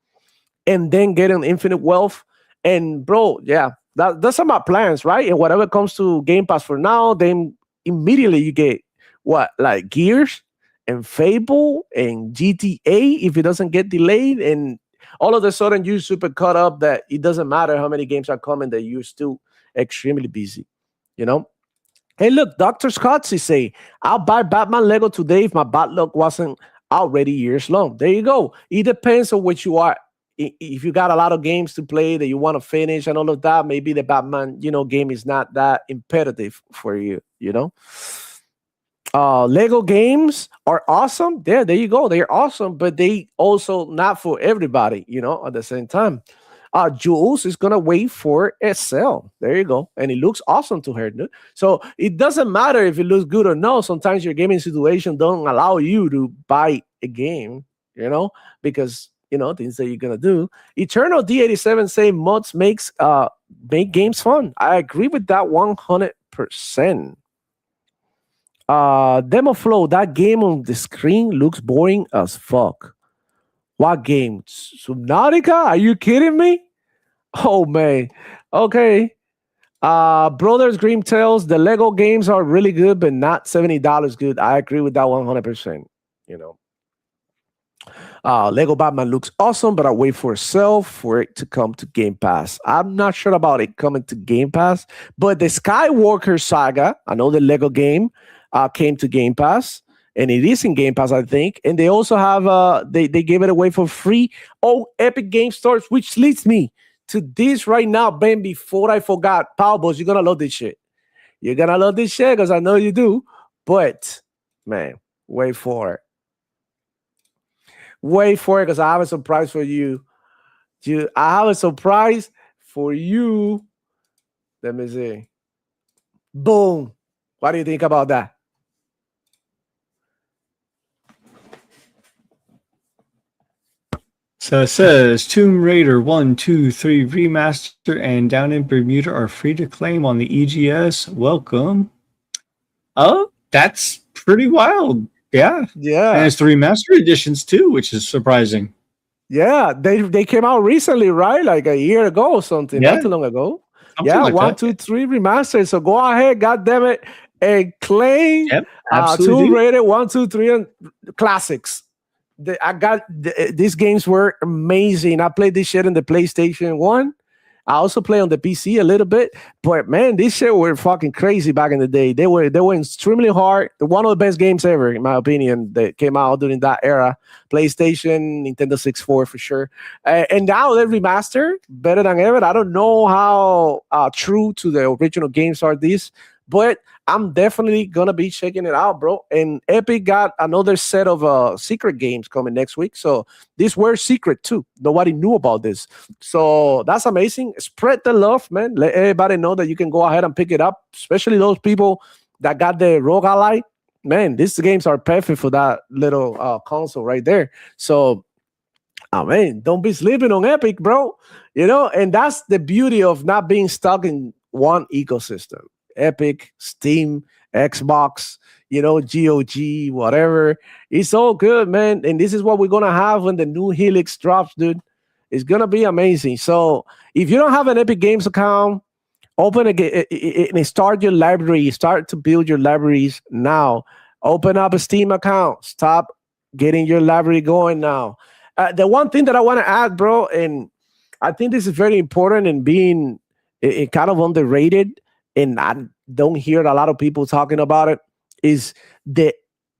and then get an Infinite Wealth. And bro, yeah, that's my plans, right? And whatever comes to Game Pass for now, then immediately you get what, like Gears and Fable and GTA if it doesn't get delayed, and all of a sudden you're super caught up that it doesn't matter how many games are coming, that you're still extremely busy, you know? Hey, look, Dr. Scottsy say, I'll buy Batman Lego today if my bad luck wasn't already years long. There you go. It depends on what you are. If you got a lot of games to play that you want to finish and all of that, maybe the Batman, game is not that imperative for you, Lego games are awesome. There you go. They're awesome, but they also not for everybody, at the same time. Jules is gonna wait for a sale. There you go. And it looks awesome to her. So it doesn't matter if it looks good or no. Sometimes your gaming situation don't allow you to buy a game, because things that you're gonna do. Eternal D87 say mods make games fun. I agree with that 100%. Demo Flow, that game on the screen looks boring as fuck. What game? Subnautica? Are you kidding me? Oh man. Okay. Brothers Grimm Tales, the Lego games are really good, but not $70 good. I agree with that 100%. Lego Batman looks awesome, but I wait for itself for it to come to Game Pass. I'm not sure about it coming to Game Pass, but the Skywalker Saga, another Lego game, came to Game Pass, and it is in Game Pass, I think. And they also have they gave it away for free. Oh, Epic Game Stores, which leads me to this right now, Ben. Before I forgot, Powerbulls, you're gonna love this shit. You're gonna love this shit because I know you do. But man, wait for it. Wait for it, because I have a surprise for you. I have a surprise for you. Let me see. Boom. What do you think about that? So it says Tomb Raider 1, 2, 3 Remaster and Down in Bermuda are free to claim on the EGS. Welcome. Oh, that's pretty wild. Yeah. And it's the remastered editions too, which is surprising. Yeah, they came out recently, right? Like a year ago or something, not too long ago. Something like 1, 2, 3 remastered. So go ahead, goddamn it, and claim Tomb Raider 1, 2, 3 and classics. These games were amazing. I played this shit in the PlayStation 1. I also play on the PC a little bit, but man, these shit were fucking crazy back in the day. They were extremely hard. One of the best games ever, in my opinion, that came out during that era. PlayStation, Nintendo 64 for sure. And now they're remastered better than ever. I don't know how true to the original games are these, but I'm definitely gonna be checking it out, bro. And Epic got another set of secret games coming next week. So these were secret too. Nobody knew about this. So that's amazing. Spread the love, man. Let everybody know that you can go ahead and pick it up, especially those people that got the Rogue Ally. Man, these games are perfect for that little console right there. So, man, don't be sleeping on Epic, bro. And that's the beauty of not being stuck in one ecosystem. Epic, Steam, Xbox, GOG, whatever. It's all good, man. And this is what we're gonna have when the new Helix drops, dude. It's gonna be amazing. So if you don't have an Epic Games account, open and start your library. Start to build your libraries now. Open up a Steam account. Stop getting your library going now. The one thing that I want to add, bro, and I think this is very important and being kind of underrated, and I don't hear a lot of people talking about it, is the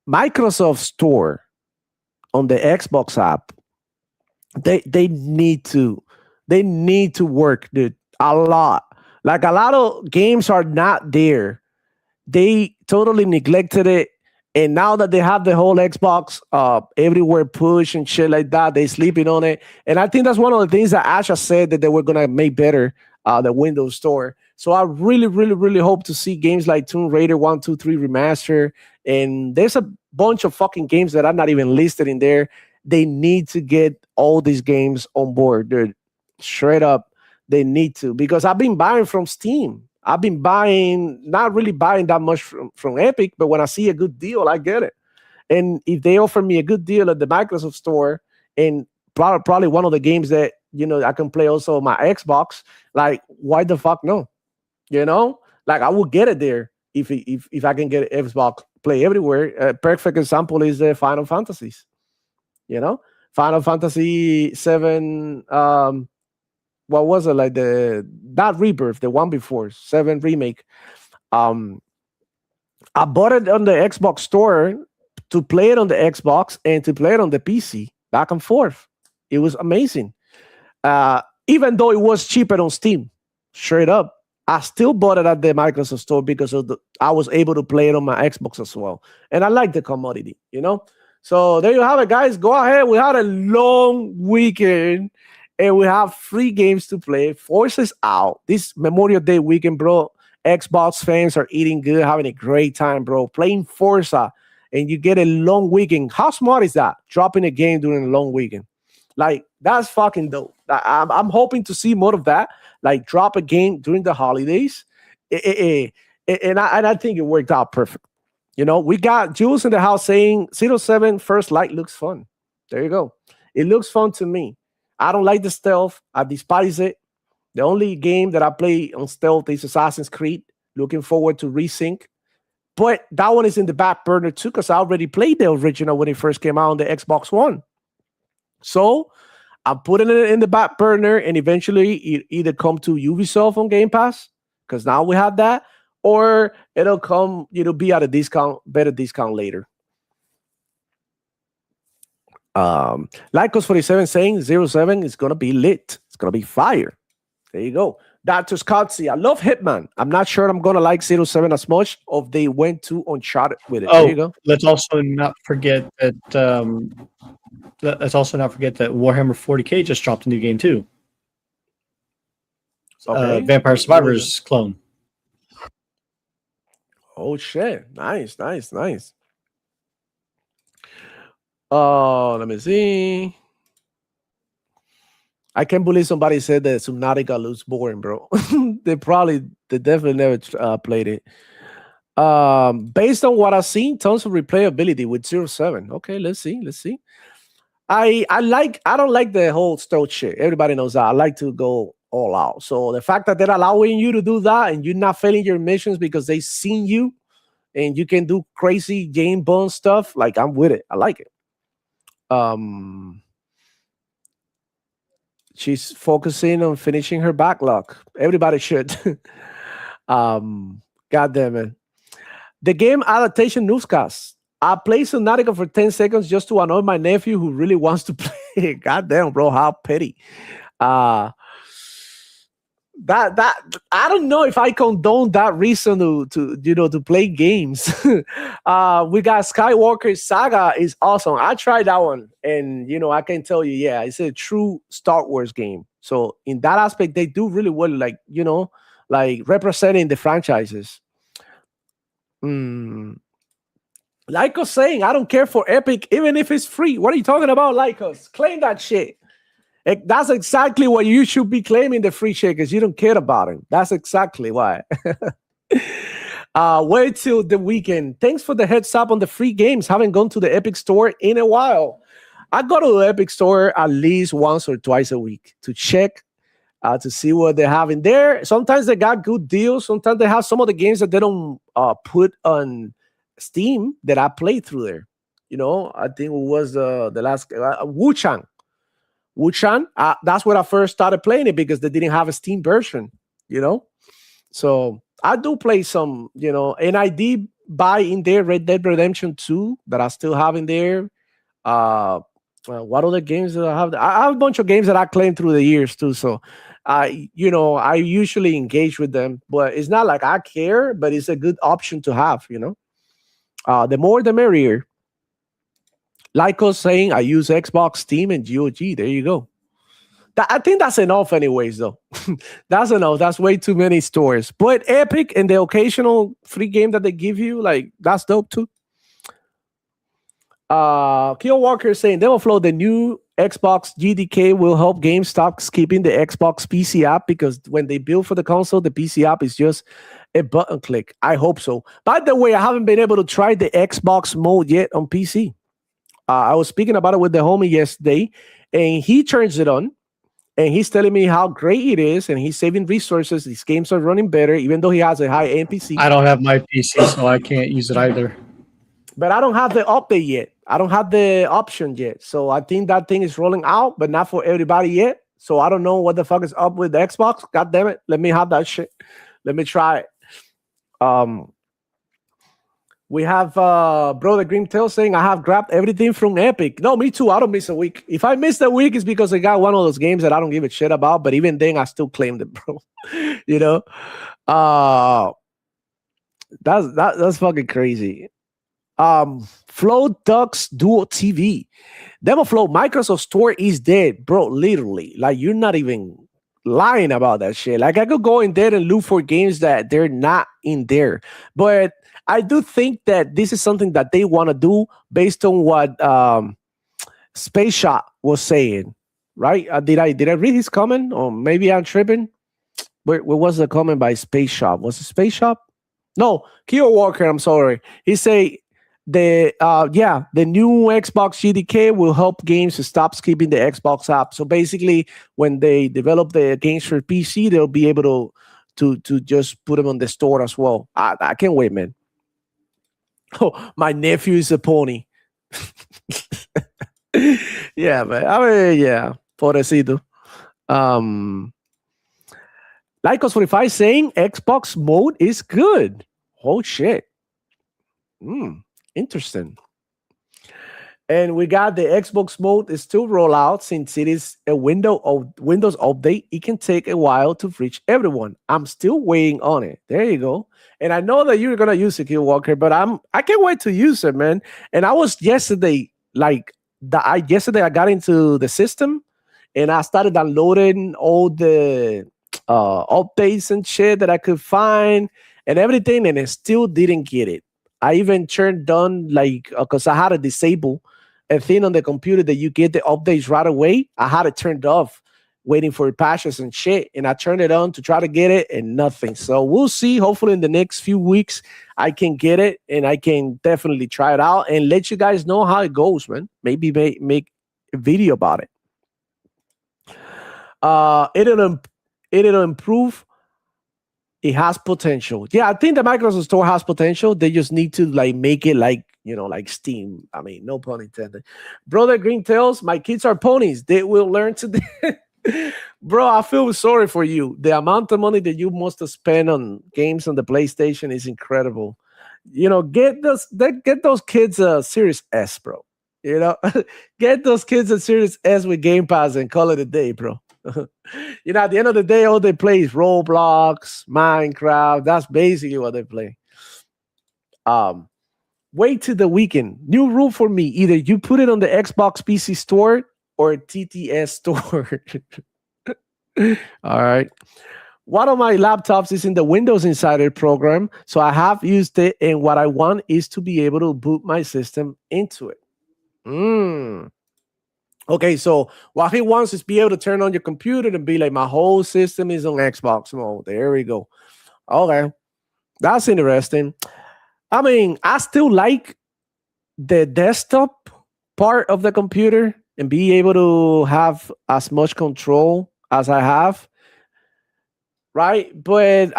Microsoft Store on the Xbox app. They need to work, dude, a lot. Like a lot of games are not there. They totally neglected it. And now that they have the whole Xbox everywhere push and shit like that, they sleeping on it. And I think that's one of the things that Asha said that they were gonna make better the Windows Store. So I really, really, really hope to see games like Tomb Raider 1, 2, 3 Remaster. And there's a bunch of fucking games that are not even listed in there. They need to get all these games on board, dude. Straight up, they need to. Because I've been buying from Steam. I've been not really buying that much from Epic, but when I see a good deal, I get it. And if they offer me a good deal at the Microsoft Store, and probably one of the games that I can play also on my Xbox, like why the fuck no? Like I will get it there if I can get Xbox Play Everywhere. A perfect example is the Final Fantasies. Final Fantasy 7. What was it, like not Rebirth, the one before 7 remake. I bought it on the Xbox Store to play it on the Xbox and to play it on the PC back and forth. It was amazing. Even though it was cheaper on Steam, straight up, I still bought it at the Microsoft Store because I was able to play it on my Xbox as well. And I like the commodity, So there you have it, guys. Go ahead. We had a long weekend. And we have 3 games to play. Forza's out. This Memorial Day weekend, bro. Xbox fans are eating good, having a great time, bro. Playing Forza, and you get a long weekend. How smart is that? Dropping a game during a long weekend. Like, that's fucking dope. I'm hoping to see more of that. Like, drop a game during the holidays. And I think it worked out perfect. We got Jules in the house saying 07 First Light looks fun. There you go. It looks fun to me. I don't like the stealth. I despise it. The only game that I play on stealth is Assassin's Creed. Looking forward to Resync. But that one is in the back burner too because I already played the original when it first came out on the Xbox One. So I'm putting it in the back burner and eventually it either come to Ubisoft on Game Pass because now we have that, or it'll be at a better discount later. Lycos47 saying 07 is gonna be lit. It's gonna be fire. There you go. Dr. Scottsy, I love Hitman. I'm not sure I'm gonna like 07 as much if they went to Uncharted with it. There you go. Let's also not forget that Warhammer 40K just dropped a new game too. Okay. Vampire Survivors clone. Oh shit. Nice. Let me see. I can't believe somebody said that Subnautica looks boring, bro. They definitely never played it. Based on what I've seen, tons of replayability with 07. Okay, let's see. I don't like the whole stealth shit. Everybody knows that. I like to go all out. So the fact that they're allowing you to do that and you're not failing your missions because they seen you and you can do crazy James Bond stuff, like I'm with it. I like it. She's focusing on finishing her backlog. Everybody should. God damn it. The game adaptation newscast. I played Subnautica for 10 seconds just to annoy my nephew who really wants to play. God damn, bro, how petty. That I don't know if I condone that reason to play games. We got Skywalker Saga is awesome. I tried that one, and I can tell you, yeah, it's a true Star Wars game. So in that aspect, they do really well, like representing the franchises. Lycos saying, I don't care for Epic, even if it's free. What are you talking about, Lycos? Claim that shit. That's exactly what you should be claiming, the free shit, because you don't care about it. That's exactly why. Wait till the weekend. Thanks for the heads up on the free games. Haven't gone to the Epic Store in a while. I go to the Epic Store at least once or twice a week to check to see what they have in there. Sometimes they got good deals. Sometimes they have some of the games that they don't put on Steam that I played through there. You know, I think it was the last Wu-Chang. Wu-Chang, that's where I first started playing it because they didn't have a Steam version, you know? So I do play some, you know, and I did buy in there Red Dead Redemption 2 that I still have in there. What other games do I have? I have a bunch of games that I claimed through the years too. So you know, I usually engage with them, but it's not like I care, but it's a good option to have, you know. The more the merrier. Like us saying, I use Xbox, Steam, and GOG. There you go. I think that's enough, anyways, though. That's enough. That's way too many stores. But Epic and the occasional free game that they give you, like, that's dope too. Keel Walker is saying, Devil the new Xbox GDK will help GameStop skipping the Xbox PC app because when they build for the console, the PC app is just a button click. I hope so. By the way, I haven't been able to try the Xbox mode yet on PC. I was speaking about it with the homie yesterday, and he turns it on, and he's telling me how great it is, and he's saving resources. These games are running better, even though he has a high-end PC. I don't have my PC, so I can't use it either. But I don't have the update yet. I don't have the option yet. So I think that thing is rolling out, but not for everybody yet. So I don't know what the fuck is up with the Xbox. God damn it. Let me have that shit. Let me try it. We have Brother Grimtail saying, I have grabbed everything from Epic. No, me too. I don't miss a week. If I miss a week, it's because I got one of those games that I don't give a shit about. But even then, I still claimed it, bro. You know? That's fucking crazy. Flow Ducks Duo TV. Demo Flow, Microsoft Store is dead, bro. Literally. Like, you're not even lying about that shit. Like, I could go in there and look for games that they're not in there. But I do think that this is something that they want to do based on what Space Shot was saying, right? Did I read his comment, or maybe I'm tripping? Where was the comment by Space Shop? Was it Space Shop? No, Keo Walker. I'm sorry. He say the new Xbox GDK will help games to stop skipping the Xbox app. So basically, when they develop the games for PC, they'll be able to just put them on the store as well. I can't wait, man. Oh, my nephew is a pony. Yeah, man. I mean, yeah, pobrecito. Lycos 45 saying Xbox mode is good. Oh shit. Interesting. And we got the Xbox mode is still roll out since it is a Windows update. It can take a while to reach everyone. I'm still waiting on it. There you go. And I know that you're gonna use it, Kill Walker, but I can't wait to use it, man. And I was yesterday, yesterday I got into the system and I started downloading all the updates and shit that I could find and everything, and it still didn't get it. I even turned on because I had to disable a thing on the computer that you get the updates right away. I had it turned off, waiting for patches and shit, and I turned it on to try to get it, and nothing. So we'll see. Hopefully, in the next few weeks, I can get it, and I can definitely try it out and let you guys know how it goes, man. Maybe make a video about it. It'll improve. It has potential. Yeah, I think the Microsoft Store has potential. They just need to make it like Steam. I mean, no pun intended. Brother Green Tails, my kids are ponies. They will learn to. Bro, I feel sorry for you. The amount of money that you must have spent on games on the PlayStation is incredible. You know, get those kids a Series S, bro. You know, get those kids a Series S with Game Pass and call it a day, bro. You know, at the end of the day, all they play is Roblox, Minecraft. That's basically what they play. Wait till the weekend. New rule for me: either you put it on the Xbox PC store or TTS store. All right. One of my laptops is in the Windows Insider program, so I have used it, and what I want is to be able to boot my system into it. Okay, so what he wants is be able to turn on your computer and be like, my whole system is on Xbox mode. There we go. Okay. That's interesting. I mean, I still like the desktop part of the computer and be able to have as much control as I have, right? But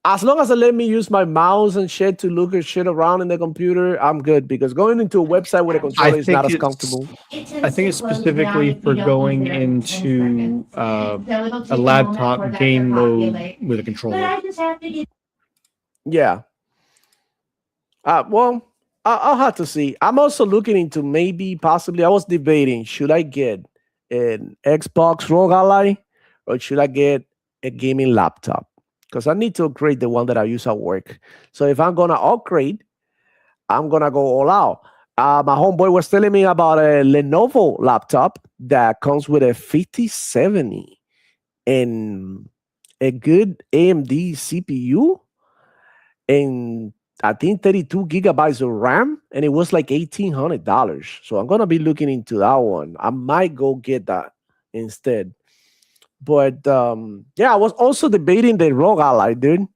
as long as they let me use my mouse and shit to look at shit around in the computer, I'm good because going into a website with a I controller is not think as it's comfortable. It I tends think to it's close down specifically if you for don't leave going it open 10 into seconds. So it'll a take a moment for laptop that to game mode populate. with a But controller. I just have to get Yeah. Well, I'll have to see. I'm also looking into maybe possibly. I was debating should I get an Xbox Rogue Ally or should I get a gaming laptop? Because I need to upgrade the one that I use at work. So if I'm gonna upgrade, I'm gonna go all out. My homeboy was telling me about a Lenovo laptop that comes with a 5070 and a good AMD CPU and I think 32 gigabytes of RAM, and it was like $1,800. So I'm gonna be looking into that one. I might go get that instead. But yeah, I was also debating the Rogue Ally, dude,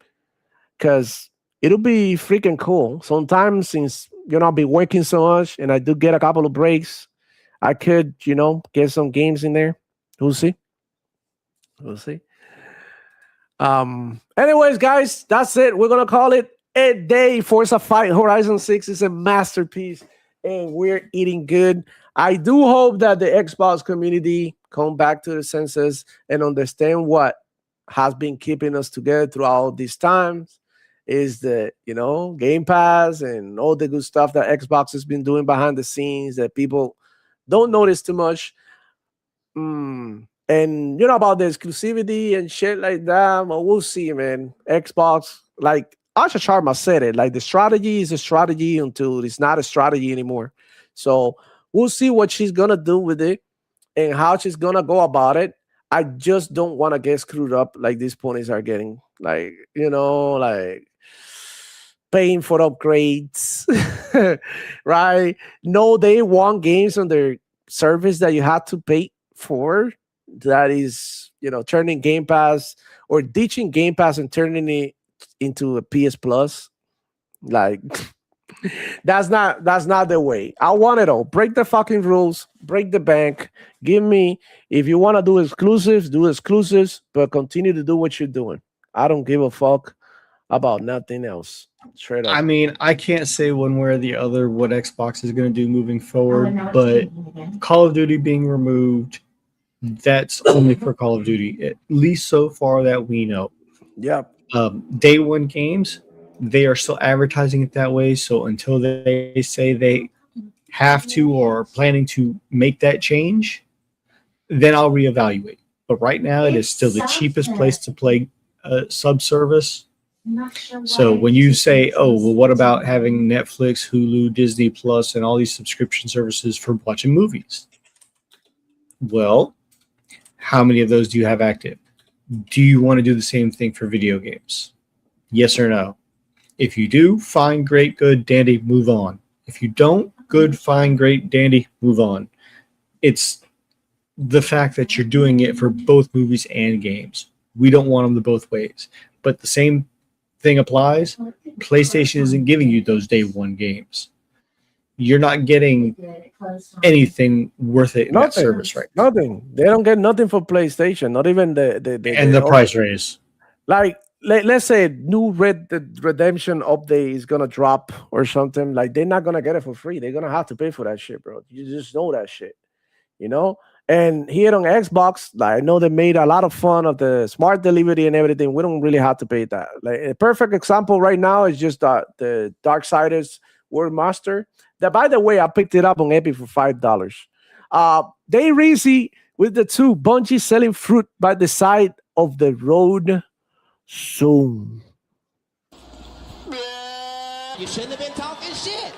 because it'll be freaking cool. Sometimes since I'll be working so much and I do get a couple of breaks, I could, get some games in there. We'll see. We'll see. Anyways, guys, that's it. We're gonna call it a day. Forza Fight Horizon 6 is a masterpiece, and we're eating good. I do hope that the Xbox community come back to the senses and understand what has been keeping us together throughout these times is the Game Pass and all the good stuff that Xbox has been doing behind the scenes that people don't notice too much. And about the exclusivity and shit like that. Well, we'll see, man. Xbox, like Asha Sharma said it, like the strategy is a strategy until it's not a strategy anymore. So we'll see what she's gonna do with it and how she's gonna go about it. I just don't want to get screwed up like these ponies are getting. Like, like paying for upgrades, right? No, they want games on their service that you have to pay for. That is, turning Game Pass or ditching Game Pass and turning it into a PS Plus. Like, that's not the way. I want it all. Break the fucking rules. Break the bank. Give me if you want to do exclusives, but continue to do what you're doing. I don't give a fuck about nothing else. Straight up. I mean, I can't say one way or the other what Xbox is going to do moving oh, forward, no, it's but changing again. Call of Duty being removed, that's only for Call of Duty, at least so far that we know. Yep. Day one games, they are still advertising it that way. So until they say they have to or planning to make that change, then I'll reevaluate. But right now, it is still the cheapest place to play subservice. I'm not sure So why when it you keeps say, "Oh, well, what changing. about having Netflix, Hulu, Disney Plus, and all these subscription services for watching movies?" Well, how many of those do you have active? Do you want to do the same thing for video games? Yes or no? If you do, fine, great, good, dandy, move on. If you don't, good, fine, great, dandy, move on. It's the fact that you're doing it for both movies and games. We don't want them the both ways. But the same thing applies. PlayStation isn't giving you those day one games. You're not getting anything worth it in that Nothing. service right now. Nothing. They don't get nothing for PlayStation. Not even And the price raise. like let's say new Red Dead Redemption update is gonna drop or something. Like they're not gonna get it for free. They're gonna have to pay for that shit, bro. You just know that shit. You know. And here on Xbox, like I know they made a lot of fun of the smart delivery and everything. We don't really have to pay that. Like a perfect example right now is just the Darksiders World Master. That by the way, I picked it up on Epic for $5. They Reezy with the two Bungie selling fruit by the side of the road soon. You shouldn't have been talking shit.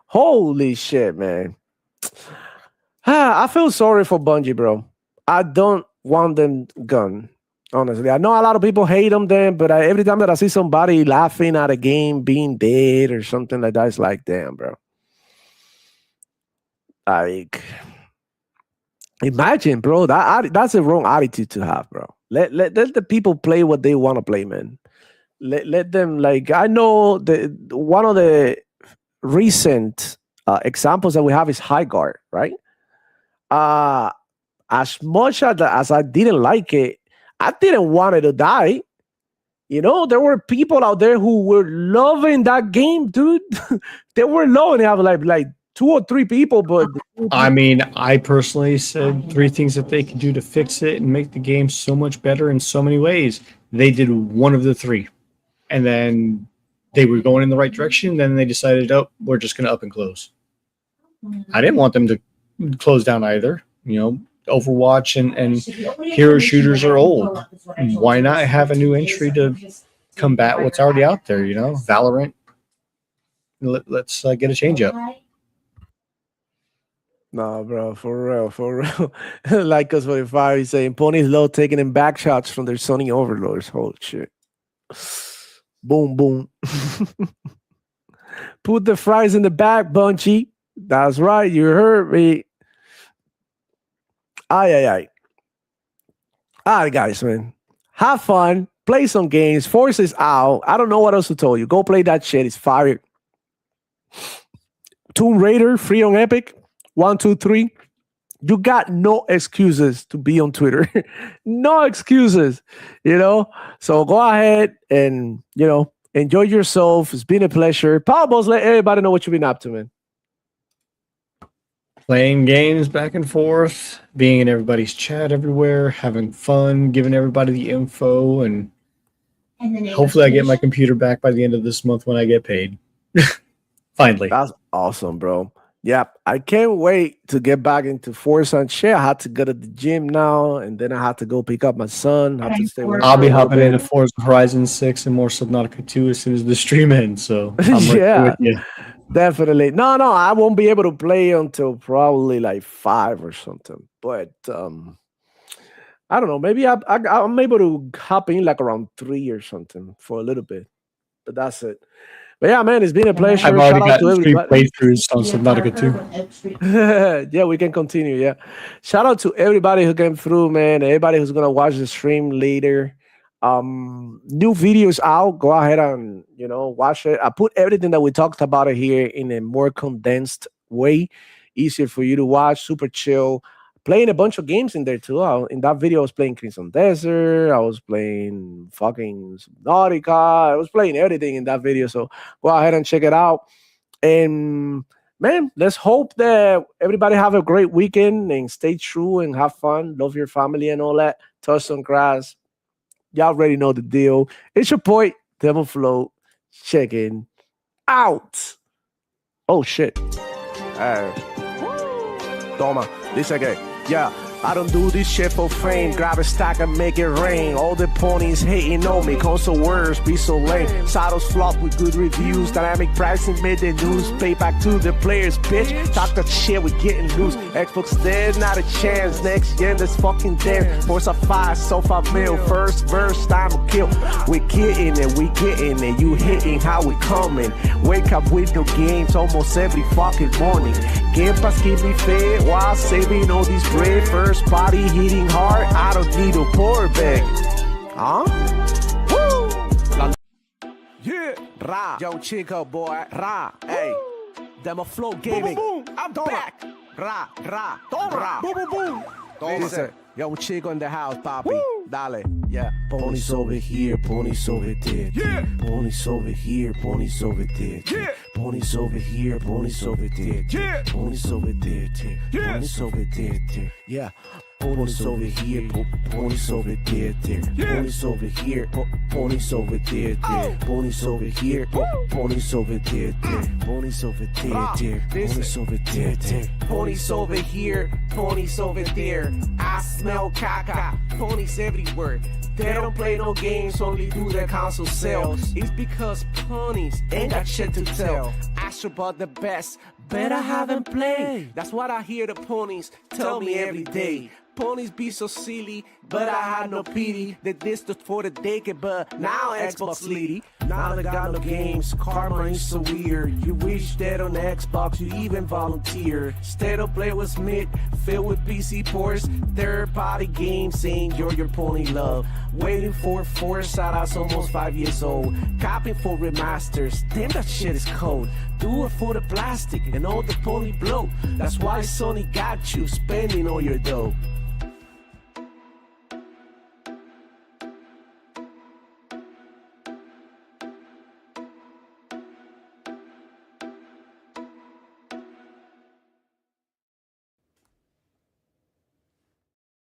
Holy shit, man. I feel sorry for Bungie, bro. I don't want them gone. Honestly, I know a lot of people hate them then, but every time that I see somebody laughing at a game being dead or something like that, it's like, damn, bro. Like, imagine, bro. That's a wrong attitude to have, bro. Let the people play what they want to play, man. Let them, like, I know one of the recent examples that we have is High Guard, right? As much as I didn't like it, I didn't want it to die. You know, there were people out there who were loving that game, dude. They were loving it. I have like 2 or 3 people, but I mean, I personally said 3 things that they could do to fix it and make the game so much better in so many ways. They did one of the 3, and then they were going in the right direction. Then they decided, oh, we're just going to up and close. I didn't want them to close down either. You know, Overwatch and hero shooters are old. Why not have a new entry to combat what's already out there? You know, Valorant. Let's get a change up. No, bro, for real. Like us 45 is saying, Pony's low taking in back shots from their Sony overlords. Holy shit. Boom, boom. Put the fries in the back, Bunchy. That's right. You heard me. Aye. All right, guys, man. Have fun. Play some games. Force is out. I don't know what else to tell you. Go play that shit. It's fire. Tomb Raider, free on Epic. 1, 2, 3. You got no excuses to be on Twitter. No excuses, you know? So go ahead and, you know, enjoy yourself. It's been a pleasure. Power Balls, let everybody know what you've been up to, man. Playing games back and forth, being in everybody's chat everywhere, having fun, giving everybody the info, and hopefully I get my computer back by the end of this month when I get paid. Finally. That's awesome, bro. Yeah, I can't wait to get back into Forza and shit. I had to go to the gym now, and then I had to go pick up my son. I have to stay with I'll be hopping into Forza Horizon 6 and more Subnautica 2 as soon as the stream ends. So I'm yeah, with you. Definitely. No, I won't be able to play until probably like 5 or something. But I don't know. Maybe I'm able to hop in like around 3 or something for a little bit. But that's it. But yeah, man, it's been a pleasure. I've already got 3 playthroughs on Subnautica 2. Yeah, we can continue. Yeah. Shout out to everybody who came through, man. Everybody who's going to watch the stream later. New videos out. Go ahead and, you know, watch it. I put everything that we talked about it here in a more condensed way. Easier for you to watch. Super chill. Playing a bunch of games in there too. In that video, I was playing Crimson Desert. I was playing fucking Subnautica. I was playing everything in that video. So go ahead and check it out. And man, let's hope that everybody have a great weekend and stay true and have fun. Love your family and all that. Touch some grass. Y'all already know the deal. It's your boy, Devil Float. Checking out. Oh shit. Toma. This again. Yeah, I don't do this shit for fame. Grab a stack and make it rain. All the ponies hating on me. Console words be so lame. Saddles flop with good reviews. Dynamic pricing made the news. Pay back to the players, bitch. Talk that shit, we getting loose. Xbox dead, not a chance. Next gen, that's fucking dead. Forza 5, Sofa Mill. First verse, time to kill. We getting it. You hitting how we coming. Wake up with no games almost every fucking morning. Game Pass keep me fed while saving all these bread. First body hitting hard, I don't need a poor bag. Huh? Woo! Yeah, Ra, yo Chico boy, Ra, hey, Demo Flow Gaming, boom, boom. I'm back. Ra, Ra, boom, boom, boom. Listen, yo Chico in the house, papi. Woo. Dale, yeah. Ponies over here, ponies over there. Yeah. Ponies over here, ponies over there. Yeah. Ponies over here, ponies over there. Yeah. Ponies over there, yeah. Ponies over there, yeah. Ponies over here, ponies over there, ponies over here, ponies over there, ponies over here, ponies over there, ponies over there, ponies over there, ponies over here, ponies over there. I smell caca, ponies everywhere. They don't play no games, only do their console sales. It's because ponies ain't got shit to tell. Astro bought the best, but I haven't played. That's what I hear the ponies tell me every day. Ponies be so silly, but I had no pity. They dissed for the decade, but now Xbox leady. Now they got no games, karma is so weird. You wish that on Xbox you even volunteer. Instead of play with Smith, filled with PC ports, third-party games saying you're your pony love. Waiting for Forza that's almost 5 years old. Copying for remasters, damn that shit is cold. Do it for the plastic and all the pony blow. That's why Sony got you spending all your dough.